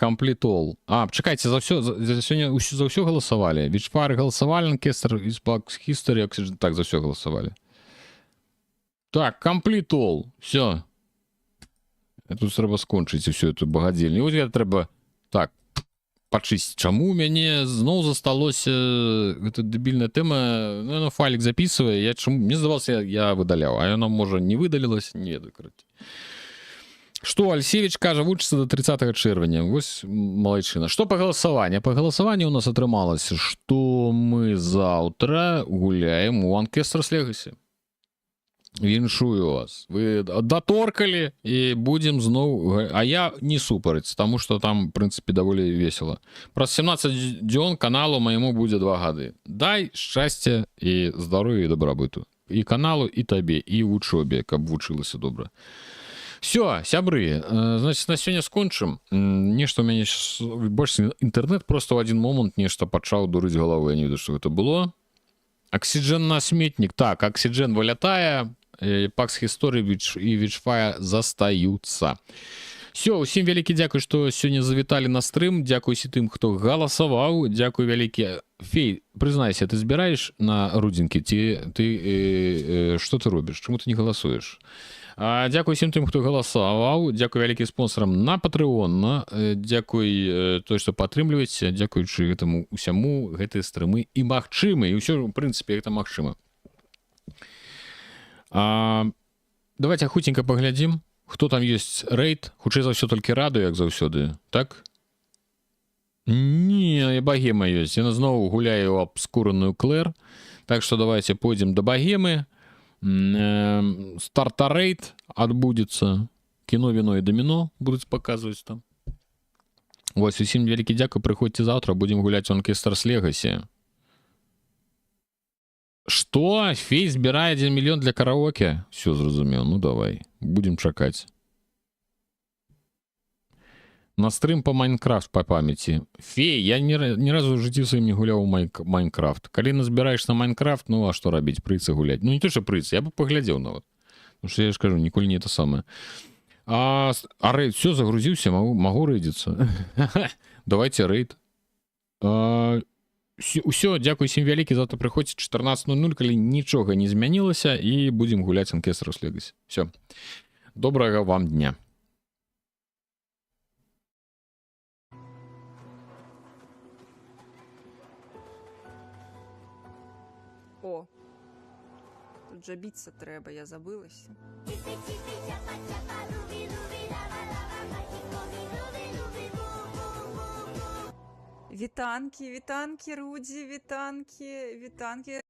Комплітол. Чекайте, за сьогодні за все голосували. Вічфари голосували, Анкестер, Xbox History, Oxygen, так, за все голосували. Так, комплітол. Все. Тут треба скончити всю цю багадільню. І от я треба, так, почистити. Чому у мене знову засталося эта дебільна тема, ну, воно файлик записує, мені здавалося, я видаляв, а воно, може, не видалилось? Ні, коротше. Что Альсевич каже, вучиться до 30 червня. Ось молодчина. Что по голосованию? По голосованию у нас атрымалася, что мы завтра гуляем у Ancestors Legacy. Віншую вас. Ви доторкали і будем знову... А я не супорить, тому що там, в принципі, доволі весело. Про 17 днів каналу моєму буде 2 годи. Дай щастя і здоров'я і добробуту. І каналу, і тобі, і в учобі, каб вучилася добре. Все, сябры, значит, на сегодня скончим. Нечто у меня больше интернет просто в один момент нечто почал дурить голову, я не веду, что это было. Оксиджен на сметник. Так, Оксиджен вылетая, Пакс History и Вичфая застаются. Все, усім вялікі дзякуй, што сёння завіталі на стрым. Дзякуй усім тым, хто галасаваў. Дзякуй вялікі. Фей, прызнайся, ты збіраеш на рудзінкі? Ты што ты робіш? Чаму ты не галасуеш? Дзякуй усім тым, хто галасаваў. Дзякуй вялікім спонсорам на Patreon. Дзякуй той, што падтрымліваеце. Дзякуючы гэтаму усяму гэтыя стрымы і магчымы. І ўсё, в прынцыпе, гэта магчыма. Давайте хутенька паглядзім. Хто там ёсць рейд? Хутчэй за ўсё толькі раду, як заўсёды. Так? Не, Багема ёсць. Яна зноў гуляе ў абскураную Клэр. Так што давайте пойдзем да Багемы. Старта-рейд адбудзецца. Кіно, віно і даміно будуць паказваць там. Вось, усім вялікі дзякуй. Прыходзьце заўтра, будзем гуляць у Ancestors Legacy. Что? Фей збірае 1 мільён для караоке? Все, зразумеў. Ну, давай. Будем чакаць. На стрым по Майнкрафт по памяти. Фей, я ни разу в жыцці сваім не гуляў у Майнкрафт. Калі назбіраеш на Майнкрафт, ну а што рабіць? Прыйцца гуляць. Ну, не то, што прыйцца, я бы паглядзеў нават. Потому что я ж кажу, ніколі не это самае. А рейд, все, загрузіўся, магу рэйдзіцца. Давайте рейд. Усё, дзякуй усім вялікі, завтра прыходзіць 14:00, калі нічога не змянілася, і будзем гуляць Ancestors Legacy. Все. Добрага вам дня. О, тут же біться треба, я забилася. Вітанки, Руді, вітанки.